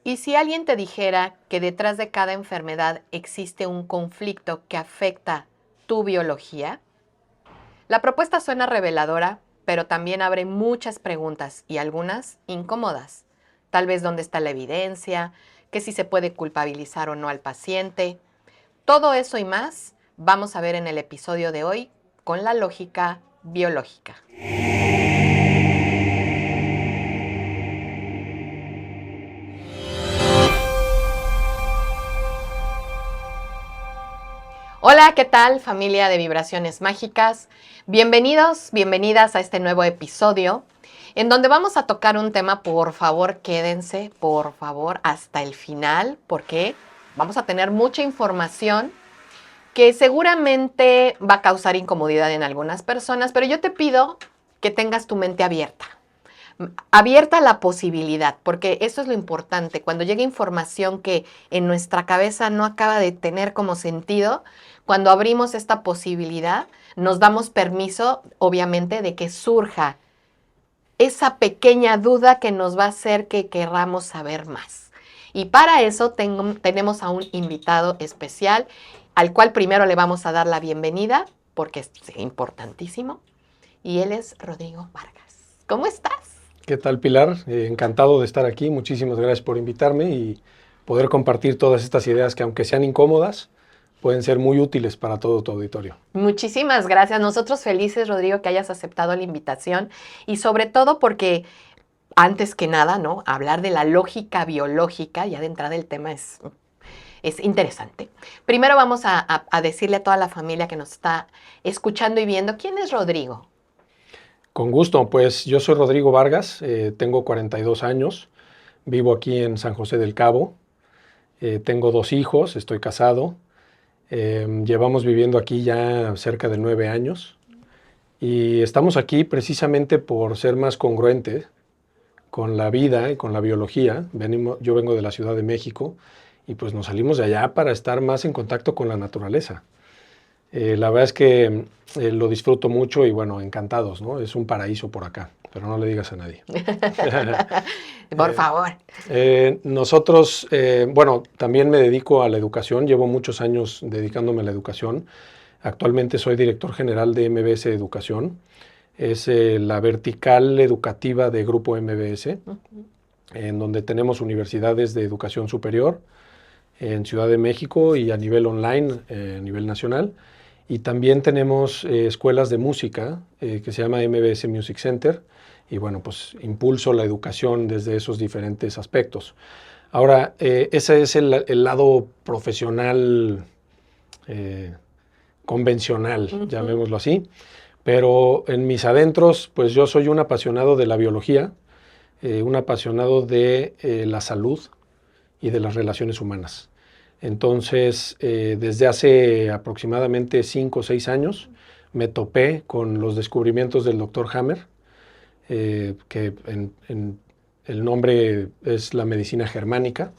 ¿Y si alguien te dijera que detrás de cada enfermedad existe un conflicto que afecta tu biología? La propuesta suena reveladora, pero también abre muchas preguntas y algunas incómodas. Tal vez dónde está la evidencia, que si se puede culpabilizar o no al paciente. Todo eso y más vamos a ver en el episodio de hoy con la lógica biológica. Hola, ¿qué tal, familia de Vibraciones Mágicas? Bienvenidos, bienvenidas a este nuevo episodio en donde vamos a tocar un tema. Por favor, quédense, por favor, hasta el final, porque vamos a tener mucha información que seguramente va a causar incomodidad en algunas personas, pero yo te pido que tengas tu mente abierta a la posibilidad, porque eso es lo importante. Cuando llega información que en nuestra cabeza no acaba de tener como sentido, cuando abrimos esta posibilidad, nos damos permiso, obviamente, de que surja esa pequeña duda que nos va a hacer que querramos saber más. Y para eso tenemos a un invitado especial, al cual primero le vamos a dar la bienvenida, porque es importantísimo, y él es Rodrigo Vargas. ¿Cómo estás? ¿Qué tal, Pilar? Encantado de estar aquí. Muchísimas gracias por invitarme y poder compartir todas estas ideas que, aunque sean incómodas, pueden ser muy útiles para todo tu auditorio. Muchísimas gracias. Nosotros felices, Rodrigo, que hayas aceptado la invitación y sobre todo porque, antes que nada, ¿no? Hablar de la lógica biológica, ya de entrada el tema es interesante. Primero vamos a decirle a toda la familia que nos está escuchando y viendo, ¿quién es Rodrigo? Con gusto, pues yo soy Rodrigo Vargas, tengo 42 años, vivo aquí en San José del Cabo, tengo 2 hijos, estoy casado, llevamos viviendo aquí ya cerca de 9 años y estamos aquí precisamente por ser más congruentes con la vida y con la biología. Yo vengo de la Ciudad de México y pues nos salimos de allá para estar más en contacto con la naturaleza. La verdad es que lo disfruto mucho y bueno, encantados, ¿no? Es un paraíso por acá, pero no le digas a nadie. Por favor. Nosotros, bueno, también me dedico a la educación, llevo muchos años dedicándome a la educación. Actualmente soy director general de MBS Educación, es la vertical educativa de Grupo MBS, en donde tenemos universidades de educación superior en Ciudad de México y a nivel online, a nivel nacional. Y también tenemos escuelas de música que se llama MBS Music Center. Y bueno, pues impulso la educación desde esos diferentes aspectos. Ahora, ese es el lado profesional convencional, llamémoslo así. Pero en mis adentros, pues yo soy un apasionado de la biología, un apasionado de la salud y de las relaciones humanas. Entonces, desde hace aproximadamente 5 o 6 años, me topé con los descubrimientos del Dr. Hammer, que el nombre es la medicina germánica.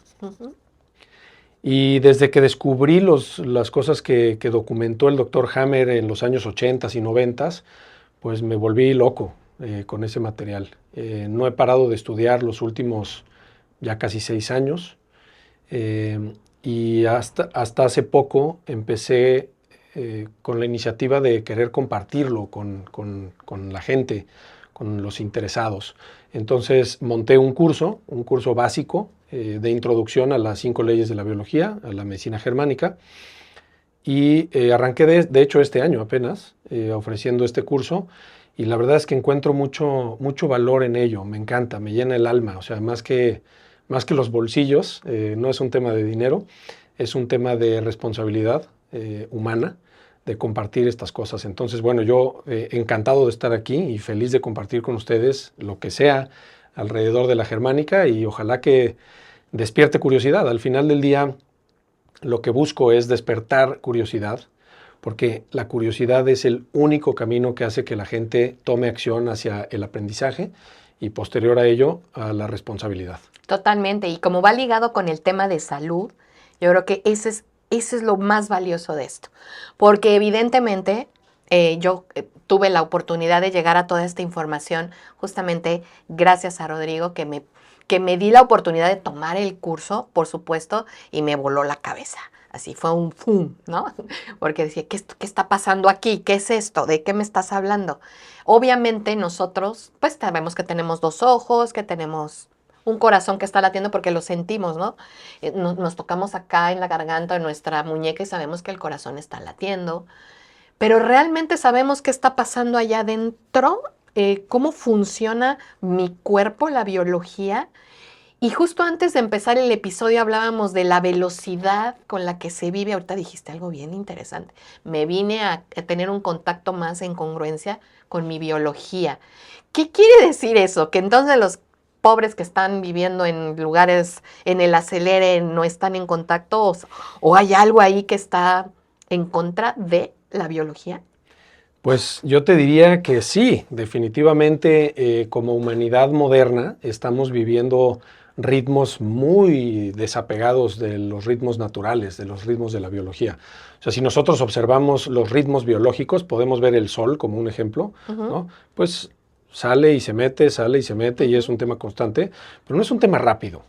Y desde que descubrí las cosas que documentó el Dr. Hammer en los años 80 y 90, pues me volví loco con ese material. No he parado de estudiar los últimos ya casi 6 años. Y hasta hace poco empecé con la iniciativa de querer compartirlo con la gente, con los interesados. Entonces monté un curso básico de introducción a las 5 leyes de la biología, a la medicina germánica, y arranqué de hecho este año apenas ofreciendo este curso, y la verdad es que encuentro mucho valor en ello, me encanta, me llena el alma, o sea, más que los bolsillos, no es un tema de dinero, es un tema de responsabilidad humana, de compartir estas cosas. Entonces, bueno, yo encantado de estar aquí y feliz de compartir con ustedes lo que sea alrededor de la germánica y ojalá que despierte curiosidad. Al final del día, lo que busco es despertar curiosidad, porque la curiosidad es el único camino que hace que la gente tome acción hacia el aprendizaje y posterior a ello, a la responsabilidad. Totalmente, y como va ligado con el tema de salud, yo creo que ese es lo más valioso de esto, porque evidentemente yo tuve la oportunidad de llegar a toda esta información justamente gracias a Rodrigo, que que me di la oportunidad de tomar el curso, por supuesto, y me voló la cabeza. Así fue un ¡fum!, ¿no? Porque decía, ¿qué está pasando aquí? ¿Qué es esto? ¿De qué me estás hablando? Obviamente nosotros, pues sabemos que tenemos 2 ojos, que tenemos un corazón que está latiendo porque lo sentimos, ¿no? Nos tocamos acá en la garganta, en nuestra muñeca y sabemos que el corazón está latiendo. Pero realmente sabemos qué está pasando allá adentro, cómo funciona mi cuerpo, la biología. Y justo antes de empezar el episodio hablábamos de la velocidad con la que se vive. Ahorita dijiste algo bien interesante. Me vine a tener un contacto más en congruencia con mi biología. ¿Qué quiere decir eso? Que entonces los pobres que están viviendo en lugares en el acelere no están en contacto, o hay algo ahí que está en contra de la biología. Pues yo te diría que sí, definitivamente como humanidad moderna estamos viviendo ritmos muy desapegados de los ritmos naturales, de los ritmos de la biología. O sea, si nosotros observamos los ritmos biológicos, podemos ver el sol como un ejemplo, ¿no? Pues sale y se mete y es un tema constante, pero no es un tema rápido.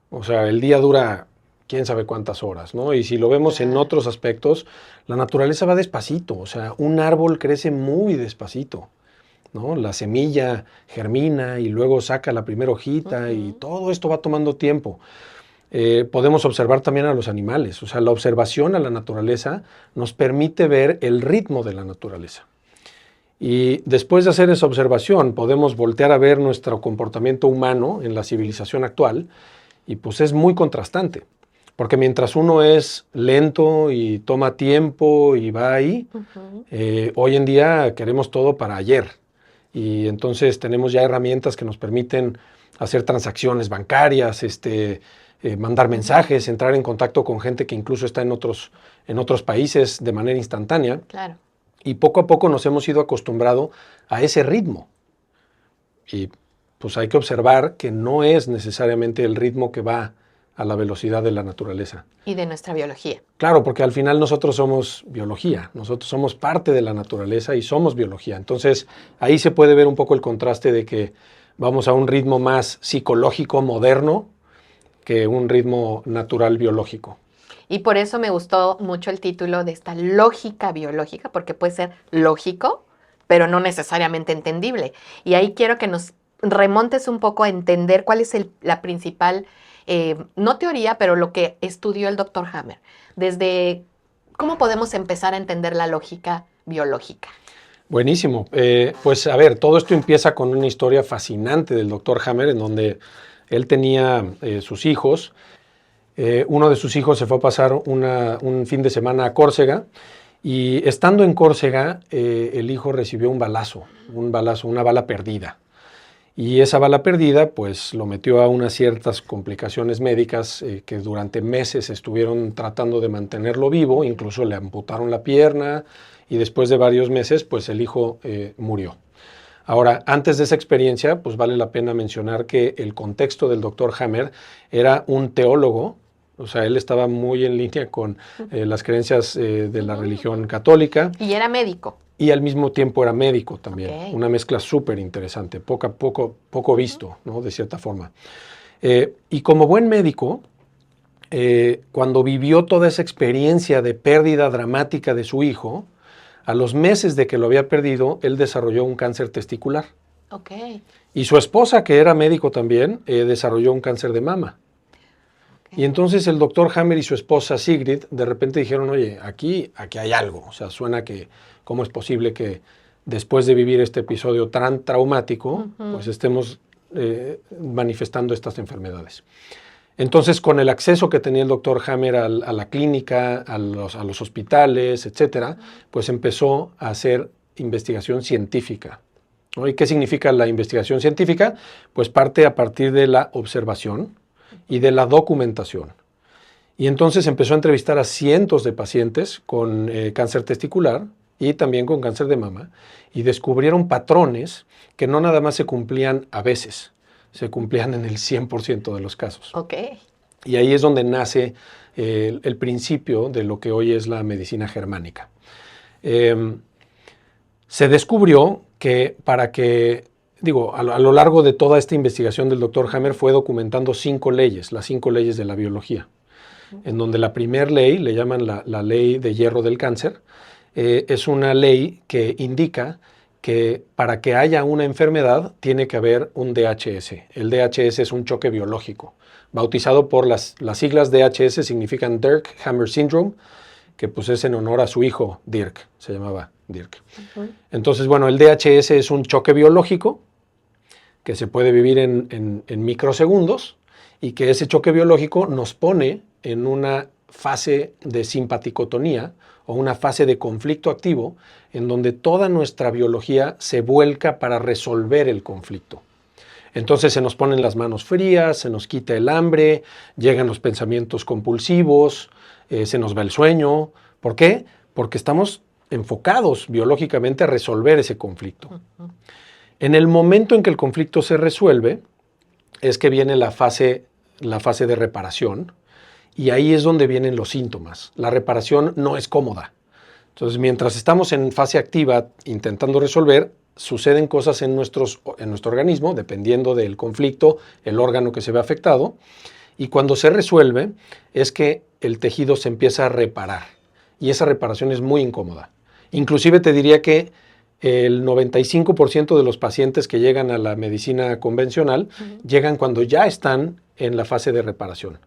O sea, el día dura quién sabe cuántas horas, ¿no? Y si lo vemos en otros aspectos, la naturaleza va despacito. O sea, un árbol crece muy despacito, ¿no? La semilla germina y luego saca la primera hojita y todo esto va tomando tiempo. Podemos observar también a los animales. O sea, la observación a la naturaleza nos permite ver el ritmo de la naturaleza. Y después de hacer esa observación, podemos voltear a ver nuestro comportamiento humano en la civilización actual y pues es muy contrastante. Porque mientras uno es lento y toma tiempo y va ahí, hoy en día queremos todo para ayer. Y entonces tenemos ya herramientas que nos permiten hacer transacciones bancarias, mandar mensajes, entrar en contacto con gente que incluso está en otros países de manera instantánea. Claro. Y poco a poco nos hemos ido acostumbrado a ese ritmo. Y pues hay que observar que no es necesariamente el ritmo que va a la velocidad de la naturaleza. Y de nuestra biología. Claro, porque al final nosotros somos biología, nosotros somos parte de la naturaleza y somos biología. Entonces, ahí se puede ver un poco el contraste de que vamos a un ritmo más psicológico, moderno, que un ritmo natural biológico. Y por eso me gustó mucho el título de esta lógica biológica, porque puede ser lógico, pero no necesariamente entendible. Y ahí quiero que nos remontes un poco a entender cuál es la principal no teoría, pero lo que estudió el Dr. Hammer. Desde cómo podemos empezar a entender la lógica biológica. Buenísimo. Pues a ver, todo esto empieza con una historia fascinante del Dr. Hammer, en donde él tenía sus hijos. Uno de sus hijos se fue a pasar un fin de semana a Córcega, y estando en Córcega, el hijo recibió una bala perdida. Y esa bala perdida, pues lo metió a unas ciertas complicaciones médicas que durante meses estuvieron tratando de mantenerlo vivo, incluso le amputaron la pierna y después de varios meses, pues el hijo murió. Ahora, antes de esa experiencia, pues vale la pena mencionar que el contexto del Dr. Hammer era un teólogo, o sea, él estaba muy en línea con las creencias de la religión católica. Y era médico. Y al mismo tiempo era médico también, Okay. Una mezcla súper interesante, poco visto, ¿no? De cierta forma. Y como buen médico, cuando vivió toda esa experiencia de pérdida dramática de su hijo, a los meses de que lo había perdido, él desarrolló un cáncer testicular. Okay. Y su esposa, que era médico también, desarrolló un cáncer de mama. Y entonces el doctor Hammer y su esposa Sigrid de repente dijeron, oye, aquí hay algo. O sea, suena que cómo es posible que después de vivir este episodio tan traumático, pues estemos manifestando estas enfermedades. Entonces, con el acceso que tenía el doctor Hammer a la clínica, a los hospitales, etcétera, pues empezó a hacer investigación científica, ¿no? ¿Y qué significa la investigación científica? Pues parte a partir de la observación y de la documentación. Y entonces empezó a entrevistar a cientos de pacientes con cáncer testicular y también con cáncer de mama, y descubrieron patrones que no nada más se cumplían a veces, se cumplían en el 100% de los casos. Okay. Y ahí es donde nace el principio de lo que hoy es la medicina germánica. Se descubrió que para que a lo largo de toda esta investigación del doctor Hammer fue documentando 5 leyes, las 5 leyes de la biología, en donde la primera ley, le llaman la ley de hierro del cáncer, es una ley que indica que para que haya una enfermedad tiene que haber un DHS. El DHS es un choque biológico, bautizado por las siglas DHS significan Dirk Hammer Syndrome, que pues es en honor a su hijo Dirk, se llamaba Dirk. Entonces, bueno, el DHS es un choque biológico que se puede vivir en microsegundos y que ese choque biológico nos pone en una fase de simpaticotonía o una fase de conflicto activo en donde toda nuestra biología se vuelca para resolver el conflicto. Entonces se nos ponen las manos frías, se nos quita el hambre, llegan los pensamientos compulsivos, se nos va el sueño. ¿Por qué? Porque estamos enfocados biológicamente a resolver ese conflicto. En el momento en que el conflicto se resuelve, es que viene la fase de reparación, y ahí es donde vienen los síntomas. La reparación no es cómoda. Entonces, mientras estamos en fase activa intentando resolver, suceden cosas en nuestro organismo, dependiendo del conflicto, el órgano que se ve afectado, y cuando se resuelve es que el tejido se empieza a reparar, y esa reparación es muy incómoda. Inclusive te diría que el 95% de los pacientes que llegan a la medicina convencional llegan cuando ya están en la fase de reparación.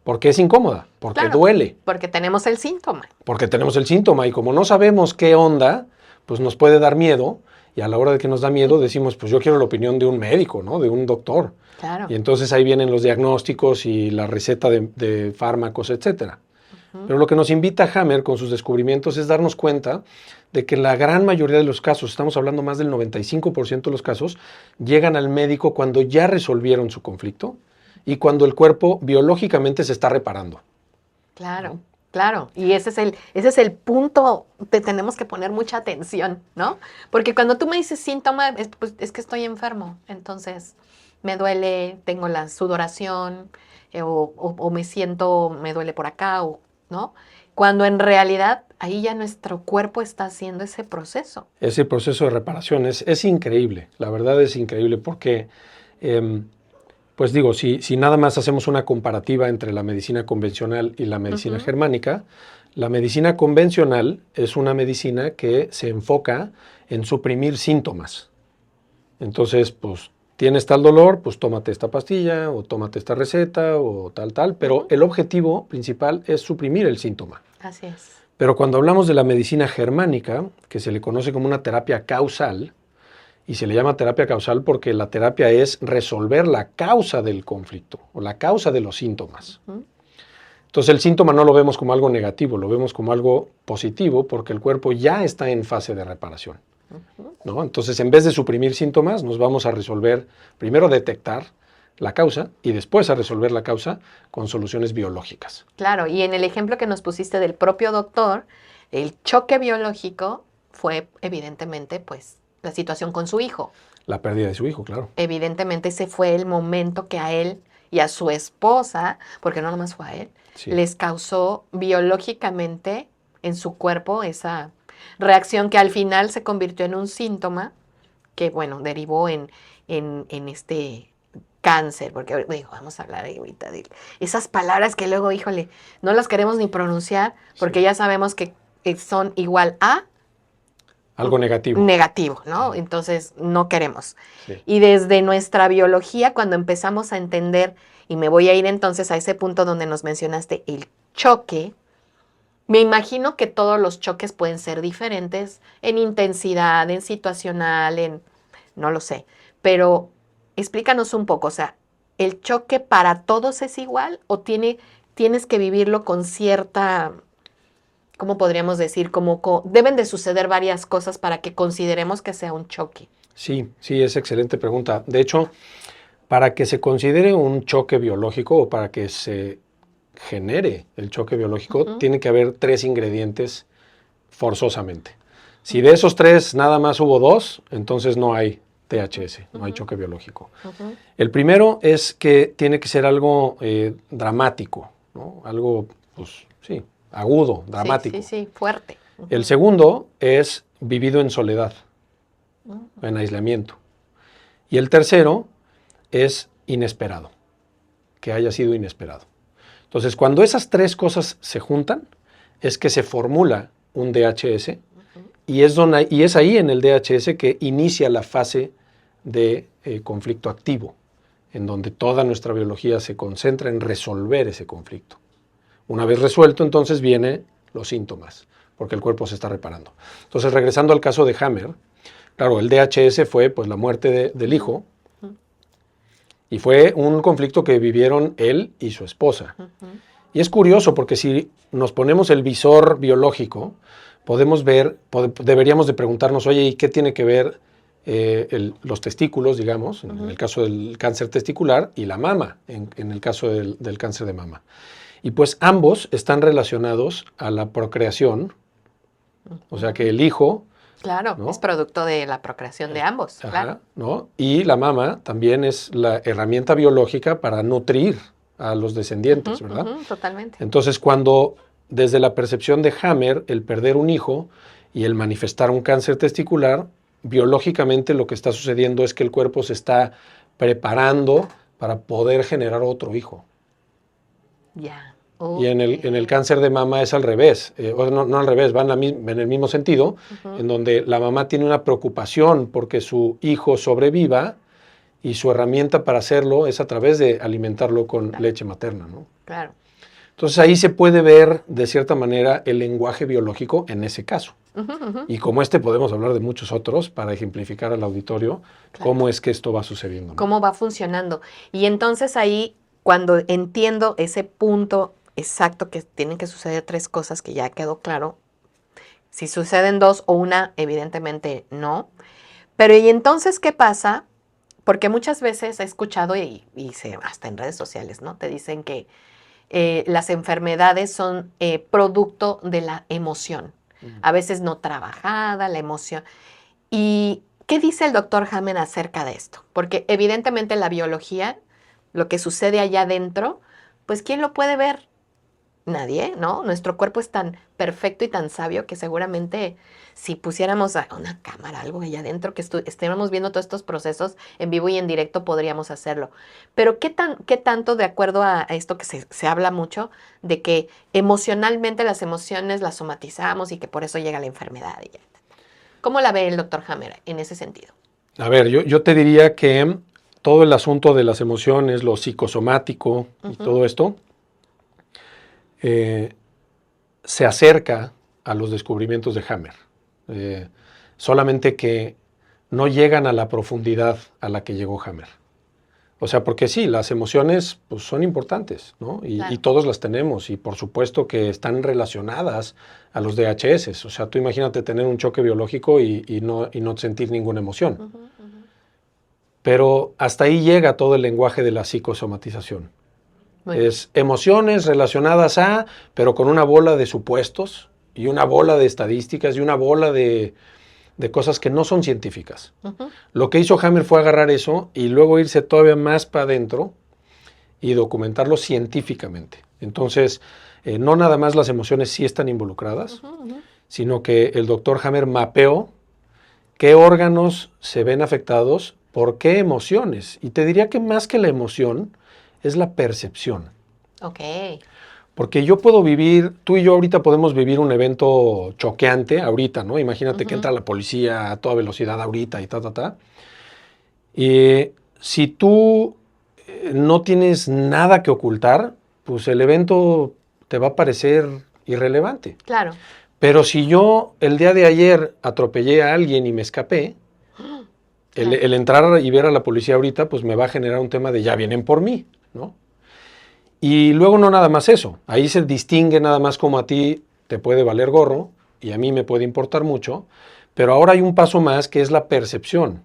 ¿Por qué es incómoda? Porque duele. Porque tenemos el síntoma. Porque tenemos el síntoma y como no sabemos qué onda, pues nos puede dar miedo, y a la hora de que nos da miedo decimos, pues yo quiero la opinión de un médico, ¿no? De un doctor. Claro. Y entonces ahí vienen los diagnósticos y la receta de fármacos, etcétera. Pero lo que nos invita Hammer con sus descubrimientos es darnos cuenta de que la gran mayoría de los casos, estamos hablando más del 95% de los casos, llegan al médico cuando ya resolvieron su conflicto y cuando el cuerpo biológicamente se está reparando. Claro, claro. Y ese es el punto que tenemos que poner mucha atención, ¿no? Porque cuando tú me dices síntoma, pues, es que estoy enfermo. Entonces, me duele, tengo la sudoración, o me duele por acá, ¿no? Cuando en realidad ahí ya nuestro cuerpo está haciendo ese proceso. Ese proceso de reparación es increíble, la verdad es increíble porque, pues digo, si nada más hacemos una comparativa entre la medicina convencional y la medicina germánica, la medicina convencional es una medicina que se enfoca en suprimir síntomas. Entonces, pues, tienes tal dolor, pues tómate esta pastilla o tómate esta receta o tal, pero el objetivo principal es suprimir el síntoma. Así es. Pero cuando hablamos de la medicina germánica, que se le conoce como una terapia causal, y se le llama terapia causal porque la terapia es resolver la causa del conflicto o la causa de los síntomas. Entonces el síntoma no lo vemos como algo negativo, lo vemos como algo positivo porque el cuerpo ya está en fase de reparación. ¿No? Entonces, en vez de suprimir síntomas, nos vamos a resolver, primero detectar la causa y después a resolver la causa con soluciones biológicas. Claro, y en el ejemplo que nos pusiste del propio doctor, el choque biológico fue evidentemente pues la situación con su hijo. La pérdida de su hijo, claro. Evidentemente ese fue el momento que a él y a su esposa, porque no nomás fue a él, les causó biológicamente en su cuerpo esa reacción que al final se convirtió en un síntoma que, bueno, derivó en este cáncer, porque digo, vamos a hablar ahorita de esas palabras que luego, híjole, no las queremos ni pronunciar porque ya sabemos que son igual a algo negativo. Negativo, ¿no? Entonces no queremos. Y desde nuestra biología, cuando empezamos a entender, y me voy a ir entonces a ese punto donde nos mencionaste el choque, me imagino que todos los choques pueden ser diferentes en intensidad, en situacional, no lo sé, pero explícanos un poco, o sea, ¿el choque para todos es igual o tienes que vivirlo con cierta, ¿cómo podríamos decir? Deben de suceder varias cosas para que consideremos que sea un choque. Sí, es excelente pregunta. De hecho, para que se considere un choque biológico o para que se genere el choque biológico, tiene que haber 3 ingredientes forzosamente. Si de esos 3 nada más hubo 2, entonces no hay THS, no hay choque biológico. El primero es que tiene que ser algo dramático, ¿no? Algo, pues sí, agudo, dramático. Sí, fuerte. El segundo es vivido en soledad, en aislamiento. Y el tercero es inesperado, que haya sido inesperado. Entonces, cuando esas tres cosas se juntan, es que se formula un DHS y es ahí en el DHS que inicia la fase de conflicto activo, en donde toda nuestra biología se concentra en resolver ese conflicto. Una vez resuelto, entonces vienen los síntomas, porque el cuerpo se está reparando. Entonces, regresando al caso de Hammer, claro, el DHS fue pues la muerte del hijo, y fue un conflicto que vivieron él y su esposa. Y es curioso porque si nos ponemos el visor biológico, podemos ver, deberíamos de preguntarnos, oye, ¿y qué tiene que ver los testículos, digamos, en el caso del cáncer testicular, y la mama, en el caso del cáncer de mama? Y pues ambos están relacionados a la procreación, o sea que el hijo... Claro, ¿no? Es producto de la procreación de ambos, claro. ¿No? Y la mama también es la herramienta biológica para nutrir a los descendientes, ¿verdad? Totalmente. Entonces, cuando desde la percepción de Hammer, el perder un hijo y el manifestar un cáncer testicular, biológicamente lo que está sucediendo es que el cuerpo se está preparando para poder generar otro hijo. Ya. Y en el cáncer de mama es al revés, no al revés, van en el mismo sentido, en donde la mamá tiene una preocupación porque su hijo sobreviva y su herramienta para hacerlo es a través de alimentarlo con leche materna, ¿no? Claro. Entonces ahí se puede ver de cierta manera el lenguaje biológico en ese caso. Y como podemos hablar de muchos otros para ejemplificar al auditorio cómo es que esto va sucediendo, ¿no? Cómo va funcionando. Y entonces ahí, cuando entiendo ese punto exacto que tienen que suceder tres cosas, que ya quedó claro. Si suceden dos o una, evidentemente no. Pero ¿y entonces qué pasa? Porque muchas veces he escuchado, hasta en redes sociales, ¿no? Te dicen que las enfermedades son producto de la emoción. A veces no trabajada, la emoción. ¿Y qué dice el doctor Hammer acerca de esto? Porque evidentemente la biología, lo que sucede allá adentro, pues ¿quién lo puede ver? Nadie, ¿no? Nuestro cuerpo es tan perfecto y tan sabio que seguramente si pusiéramos una cámara, algo allá adentro, que estuviéramos viendo todos estos procesos en vivo y en directo, podríamos hacerlo. Pero ¿qué tanto, de acuerdo a esto que se habla mucho, de que emocionalmente las emociones las somatizamos y que por eso llega la enfermedad? ¿Cómo la ve el doctor Hammer en ese sentido? A ver, yo te diría que todo el asunto de las emociones, lo psicosomático y todo esto, se acerca a los descubrimientos de Hammer, solamente que no llegan a la profundidad a la que llegó Hammer. O sea, porque sí, las emociones pues, son importantes, ¿no? Y todos las tenemos, y por supuesto que están relacionadas a los DHS. O sea, tú imagínate tener un choque biológico y no sentir ninguna emoción. Pero hasta ahí llega todo el lenguaje de la psicosomatización. Es emociones relacionadas a, pero con una bola de supuestos y una bola de estadísticas y una bola de cosas que no son científicas. Lo que hizo Hammer fue agarrar eso y luego irse todavía más para adentro y documentarlo científicamente. Entonces, no nada más las emociones sí están involucradas, sino que el doctor Hammer mapeó qué órganos se ven afectados, por qué emociones. Y te diría que más que la emoción, es la percepción. Ok. Porque yo puedo vivir, tú y yo ahorita podemos vivir un evento choqueante ahorita, ¿no? Imagínate que entra la policía a toda velocidad ahorita y Y si tú no tienes nada que ocultar, pues el evento te va a parecer irrelevante. Claro. Pero si yo el día de ayer atropellé a alguien y me escapé, el entrar y ver a la policía ahorita, pues me va a generar un tema de ya vienen por mí, ¿no? Y luego no nada más eso, ahí se distingue nada más como a ti te puede valer gorro y a mí me puede importar mucho, pero ahora hay un paso más que es la percepción.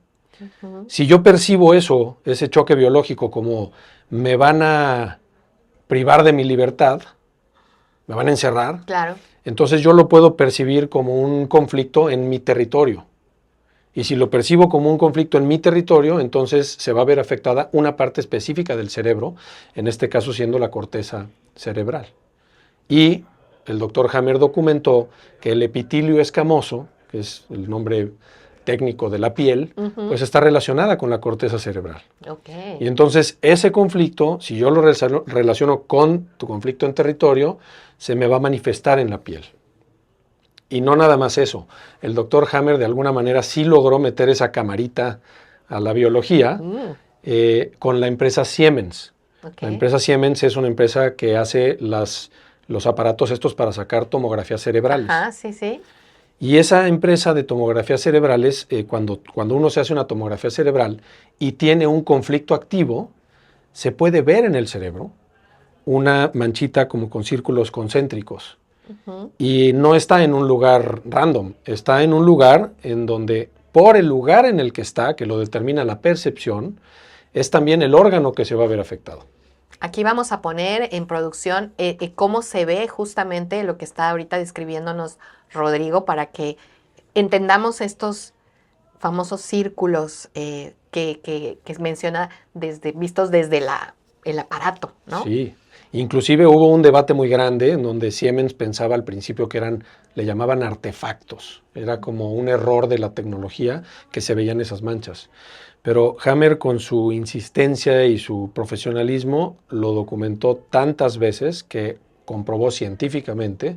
Si yo percibo eso, ese choque biológico, como me van a privar de mi libertad, me van a encerrar, entonces yo lo puedo percibir como un conflicto en mi territorio. Y si lo percibo como un conflicto en mi territorio, entonces se va a ver afectada una parte específica del cerebro, en este caso siendo la corteza cerebral. Y el doctor Hammer documentó que el epitelio escamoso, que es el nombre técnico de la piel, Ujú. pues está relacionada con la corteza cerebral. Ok. Y entonces ese conflicto, si yo lo relaciono con tu conflicto en territorio, se me va a manifestar en la piel. Y no nada más eso. El doctor Hammer de alguna manera sí logró meter esa camarita a la biología con la empresa Siemens. Ok. La empresa Siemens es una empresa que hace los aparatos estos para sacar tomografías cerebrales. Ajá, sí, sí. Y esa empresa de tomografías cerebrales, cuando uno se hace una tomografía cerebral y tiene un conflicto activo, se puede ver en el cerebro una manchita como con círculos concéntricos. Ujú. Y no está en un lugar random, está en un lugar en donde, por el lugar en el que está, que lo determina la percepción, es también el órgano que se va a ver afectado. Aquí vamos a poner en producción cómo se ve justamente lo que está ahorita describiéndonos Rodrigo para que entendamos estos famosos círculos que menciona vistos desde el aparato, ¿no? Sí, inclusive hubo un debate muy grande en donde Siemens pensaba al principio que le llamaban artefactos, era como un error de la tecnología que se veían esas manchas. Pero Hammer, con su insistencia y su profesionalismo, lo documentó tantas veces que comprobó científicamente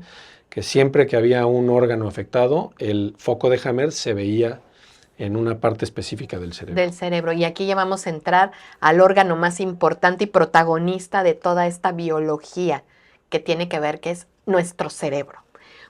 que siempre que había un órgano afectado, el foco de Hammer se veía en una parte específica del cerebro. Del cerebro. Y aquí ya vamos a entrar al órgano más importante y protagonista de toda esta biología que tiene que ver, que es nuestro cerebro.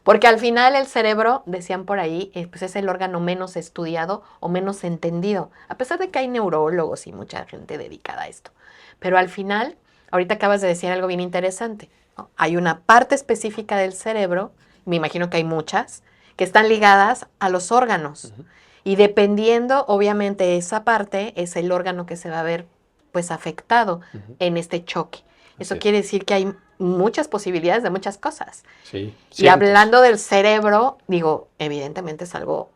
Porque al final el cerebro, decían por ahí, pues es el órgano menos estudiado o menos entendido, a pesar de que hay neurólogos y mucha gente dedicada a esto. Pero al final, ahorita acabas de decir algo bien interesante, ¿no? Hay una parte específica del cerebro, me imagino que hay muchas, que están ligadas a los órganos. Ujú. Y dependiendo, obviamente, esa parte es el órgano que se va a ver pues afectado Ujú. en este choque. Eso Así es. quiere decir que hay muchas posibilidades de muchas cosas. Sí, Y cientos. hablando del cerebro, digo, evidentemente es algo,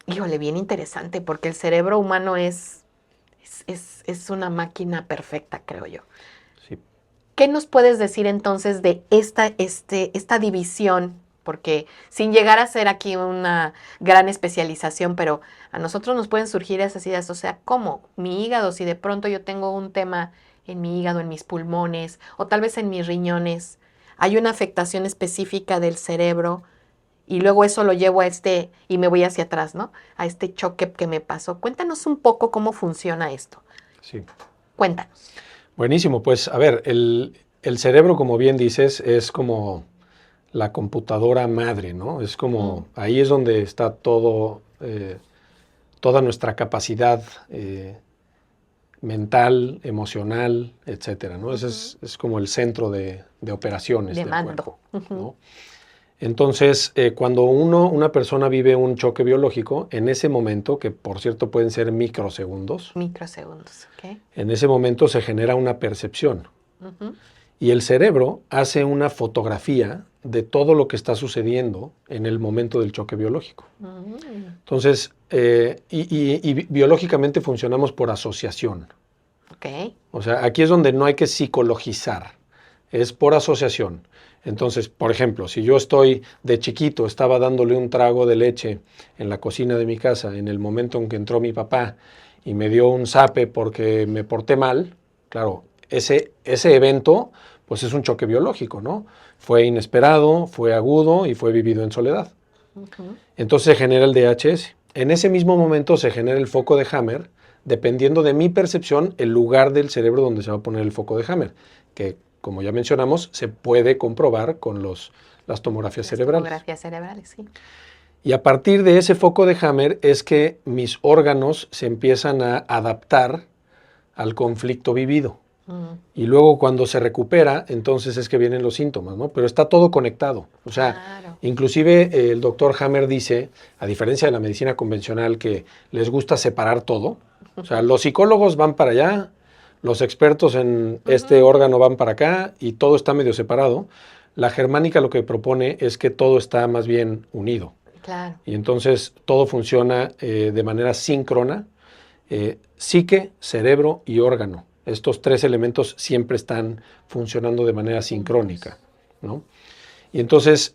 híjole, bien interesante, porque el cerebro humano es una máquina perfecta, creo yo. Sí. ¿Qué nos puedes decir entonces de esta división? Porque sin llegar a ser aquí una gran especialización, pero a nosotros nos pueden surgir esas ideas, o sea, ¿cómo? Mi hígado, si de pronto yo tengo un tema en mi hígado, en mis pulmones, o tal vez en mis riñones, hay una afectación específica del cerebro, y luego eso lo llevo y me voy hacia atrás, ¿no? A este choque que me pasó. Cuéntanos un poco cómo funciona esto. Sí. Cuéntanos. Buenísimo, pues a ver, el cerebro, como bien dices, es como la computadora madre, ¿no? Es como, ahí es donde está todo, toda nuestra capacidad mental, emocional, etcétera, ¿no? Ese es como el centro de operaciones De del mando. cuerpo, ¿no? Entonces, cuando una persona vive un choque biológico, en ese momento, que por cierto pueden ser microsegundos, Microsegundos, ¿ok? en ese momento se genera una percepción. Ujú. Y el cerebro hace una fotografía de todo lo que está sucediendo en el momento del choque biológico. Entonces, y biológicamente funcionamos por asociación. Ok. O sea, aquí es donde no hay que psicologizar, es por asociación. Entonces, por ejemplo, si yo de chiquito, estaba dándole un trago de leche en la cocina de mi casa en el momento en que entró mi papá y me dio un zape porque me porté mal, claro, ese evento pues es un choque biológico, ¿no? Fue inesperado, fue agudo y fue vivido en soledad. Ujú. Entonces se genera el DHS. En ese mismo momento se genera el foco de Hammer, dependiendo de mi percepción, el lugar del cerebro donde se va a poner el foco de Hammer, que como ya mencionamos, se puede comprobar con las tomografías cerebrales. Tomografías cerebrales, sí. Y a partir de ese foco de Hammer es que mis órganos se empiezan a adaptar al conflicto vivido. Y luego cuando se recupera, entonces es que vienen los síntomas, ¿no? Pero está todo conectado. O sea, Claro. inclusive el doctor Hammer dice, a diferencia de la medicina convencional, que les gusta separar todo. O sea, los psicólogos van para allá, los expertos en este órgano van para acá y todo está medio separado. La germánica lo que propone es que todo está más bien unido. Claro. Y entonces todo funciona de manera síncrona, psique, cerebro y órgano. Estos tres elementos siempre están funcionando de manera sincrónica, ¿no? Y entonces,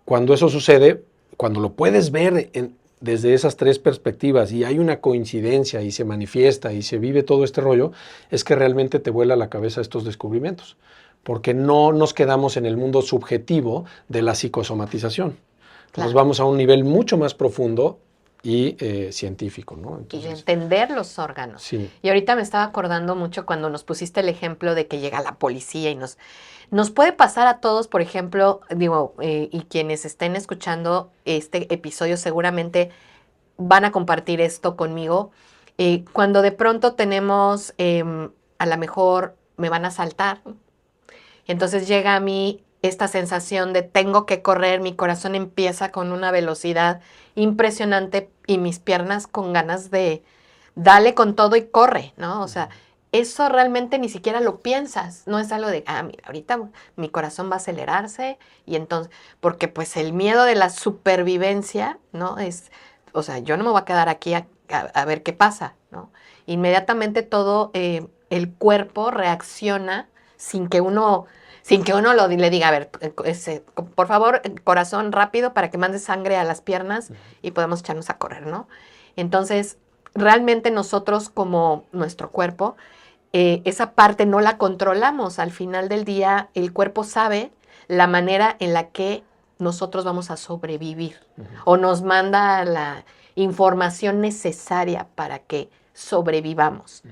cuando eso sucede, cuando lo puedes ver desde esas tres perspectivas y hay una coincidencia y se manifiesta y se vive todo este rollo, es que realmente te vuela la cabeza estos descubrimientos, porque no nos quedamos en el mundo subjetivo de la psicosomatización. Claro. Nos vamos a un nivel mucho más profundo y científico, ¿no? Y entender los órganos. Sí. Y ahorita me estaba acordando mucho cuando nos pusiste el ejemplo de que llega la policía y nos puede pasar a todos, por ejemplo, y quienes estén escuchando este episodio seguramente van a compartir esto conmigo, cuando de pronto tenemos, a lo mejor me van a asaltar, y entonces llega a mí esta sensación de tengo que correr, mi corazón empieza con una velocidad impresionante y mis piernas con ganas de dale con todo y corre, ¿no? O sea, eso realmente ni siquiera lo piensas, no es algo de, mira, ahorita mi corazón va a acelerarse y entonces, porque pues el miedo de la supervivencia, ¿no? O sea, yo no me voy a quedar aquí a ver qué pasa, ¿no? Inmediatamente todo el cuerpo reacciona sin que uno le diga, a ver, por favor, corazón rápido para que mande sangre a las piernas y podemos echarnos a correr, ¿no? Entonces, realmente nosotros como nuestro cuerpo, esa parte no la controlamos. Al final del día, el cuerpo sabe la manera en la que nosotros vamos a sobrevivir o nos manda la información necesaria para que sobrevivamos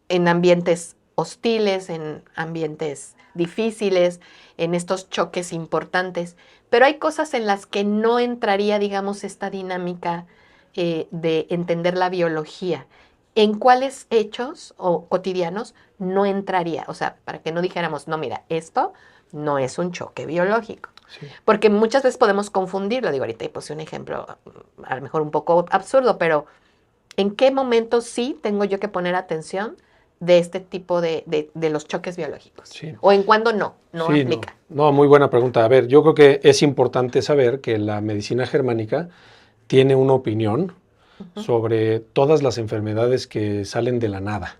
en ambientes hostiles, en ambientes difíciles, en estos choques importantes. Pero hay cosas en las que no entraría, digamos, esta dinámica de entender la biología. ¿En cuáles hechos o cotidianos no entraría? O sea, para que no dijéramos, no, mira, esto no es un choque biológico. Sí. Porque muchas veces podemos confundirlo. Digo, ahorita puse un ejemplo a lo mejor un poco absurdo, pero ¿en qué momento sí tengo yo que poner atención de este tipo de los choques biológicos? Sí. ¿O en cuándo no Sí, aplica? No, muy buena pregunta. A ver, yo creo que es importante saber que la medicina germánica tiene una opinión sobre todas las enfermedades que salen de la nada.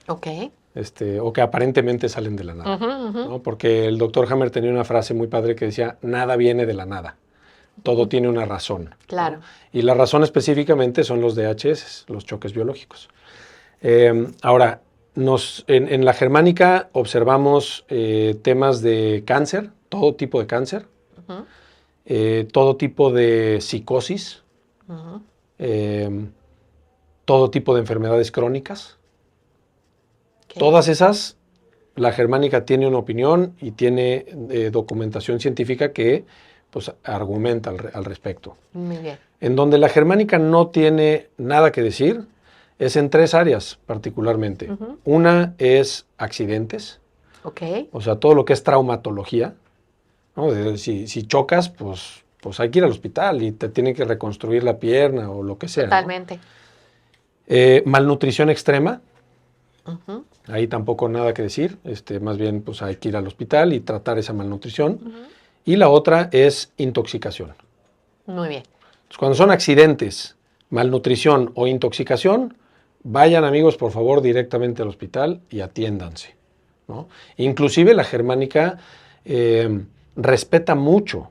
Ok. O que aparentemente salen de la nada. ¿No? Porque el doctor Hammer tenía una frase muy padre que decía, nada viene de la nada. Todo tiene una razón. Claro. ¿No? Y la razón específicamente son los DHS, los choques biológicos. Ahora, en la germánica observamos temas de cáncer, todo tipo de cáncer, todo tipo de psicosis, todo tipo de enfermedades crónicas. Okay. Todas esas, la germánica tiene una opinión y tiene documentación científica que pues, argumenta al respecto. Muy bien. En donde la germánica no tiene nada que decir es en tres áreas particularmente. Una es accidentes, o sea, todo lo que es traumatología, ¿no? Si chocas, pues hay que ir al hospital y te tienen que reconstruir la pierna o lo que sea. Totalmente. ¿No? Malnutrición extrema, ahí tampoco nada que decir, más bien pues hay que ir al hospital y tratar esa malnutrición. Y la otra es intoxicación. Muy bien. Entonces, cuando son accidentes, malnutrición o intoxicación, vayan amigos por favor directamente al hospital y atiéndanse, ¿no? Inclusive la germánica respeta mucho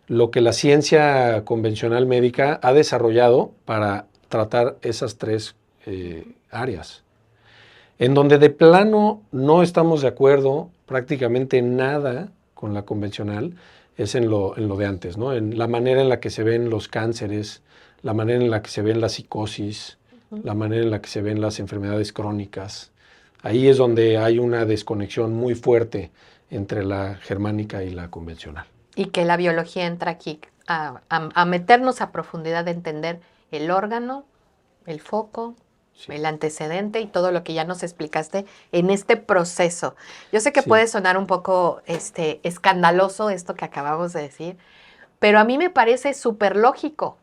lo que la ciencia convencional médica ha desarrollado para tratar esas tres áreas. En donde de plano no estamos de acuerdo prácticamente en nada con la convencional es en lo de antes, ¿no? En la manera en la que se ven los cánceres, la manera en la que se ven la psicosis, la manera en la que se ven las enfermedades crónicas. Ahí es donde hay una desconexión muy fuerte entre la germánica y la convencional. Y que la biología entra aquí a meternos a profundidad de entender el órgano, el foco, el antecedente y todo lo que ya nos explicaste en este proceso. Yo sé que puede sonar un poco escandaloso esto que acabamos de decir, pero a mí me parece súper lógico.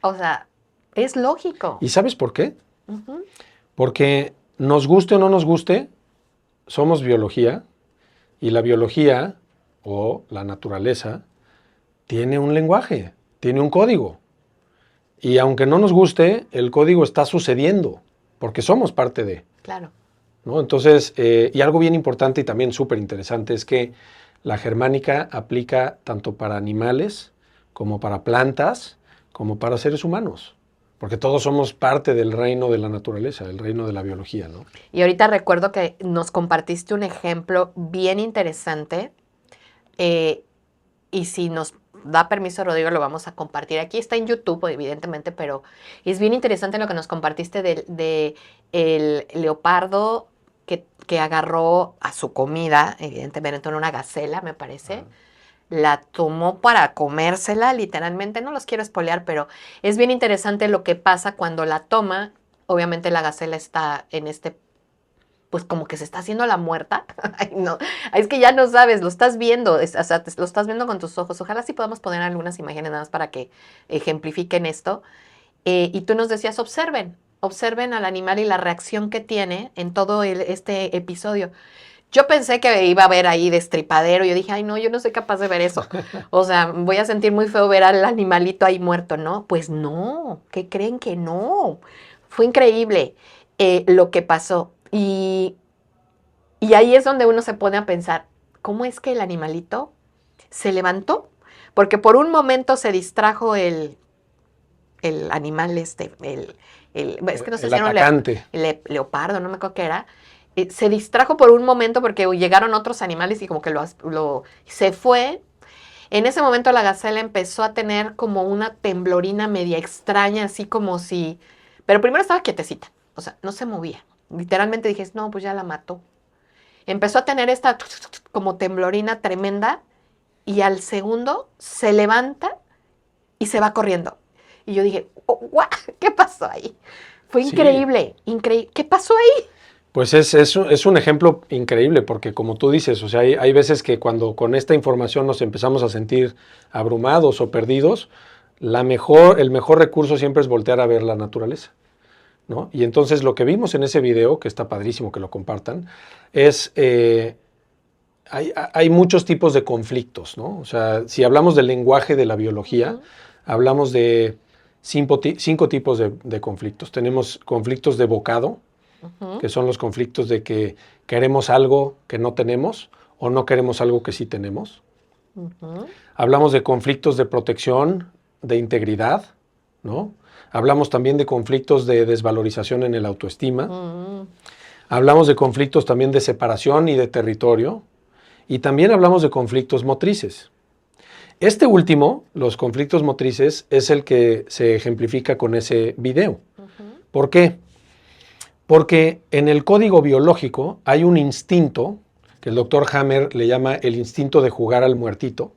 O sea, es lógico. ¿Y sabes por qué? Porque nos guste o no nos guste, somos biología y la biología o la naturaleza tiene un lenguaje, tiene un código. Y aunque no nos guste, el código está sucediendo, porque somos parte de. Claro. ¿No? Entonces, y algo bien importante y también súper interesante es que la germánica aplica tanto para animales como para plantas, como para seres humanos, porque todos somos parte del reino de la naturaleza, del reino de la biología, ¿no? Y ahorita recuerdo que nos compartiste un ejemplo bien interesante, y si nos da permiso, Rodrigo, lo vamos a compartir. Aquí está en YouTube, evidentemente, pero es bien interesante lo que nos compartiste de el leopardo que agarró a su comida, evidentemente en una gacela, me parece. La tomó para comérsela, literalmente. No los quiero espolear, pero es bien interesante lo que pasa cuando la toma. Obviamente la gacela está en pues como que se está haciendo la muerta. Ay, no, es que ya no sabes, lo estás viendo, o sea, lo estás viendo con tus ojos. Ojalá sí podamos poner algunas imágenes nada más para que ejemplifiquen esto. Y tú nos decías, observen al animal y la reacción que tiene en todo este episodio. Yo pensé que iba a haber ahí destripadero. Yo dije, ay, no, yo no soy capaz de ver eso. O sea, voy a sentir muy feo ver al animalito ahí muerto, ¿no? Pues no, ¿qué creen que no? Fue increíble lo que pasó. Y ahí es donde uno se pone a pensar, ¿cómo es que el animalito se levantó? Porque por un momento se distrajo el animal es que no sé El si era un atacante. leopardo, no me acuerdo qué era. Se distrajo por un momento porque llegaron otros animales y como que se fue. En ese momento la gacela empezó a tener como una temblorina media extraña, así como si... Pero primero estaba quietecita, o sea, no se movía. Literalmente dije, no, pues ya la mató. Empezó a tener esta como temblorina tremenda y al segundo se levanta y se va corriendo. Y yo dije, oh, ¡guau! ¿Qué pasó ahí? Fue increíble, sí. Increíble. ¿Qué pasó ahí? Pues es un ejemplo increíble porque como tú dices, o sea, hay veces que cuando con esta información nos empezamos a sentir abrumados o perdidos, el mejor recurso siempre es voltear a ver la naturaleza, ¿no? Y entonces lo que vimos en ese video, que está padrísimo que lo compartan, es... hay muchos tipos de conflictos, ¿no? O sea, si hablamos del lenguaje de la biología, hablamos de 5 tipos de conflictos. Tenemos conflictos de bocado, que son los conflictos de que queremos algo que no tenemos o no queremos algo que sí tenemos. Hablamos de conflictos de protección, de integridad, ¿no? Hablamos también de conflictos de desvalorización en el autoestima. Hablamos de conflictos también de separación y de territorio. Y también hablamos de conflictos motrices. Este último, los conflictos motrices, es el que se ejemplifica con ese video. ¿Por qué? Porque en el código biológico hay un instinto, que el doctor Hammer le llama el instinto de jugar al muertito,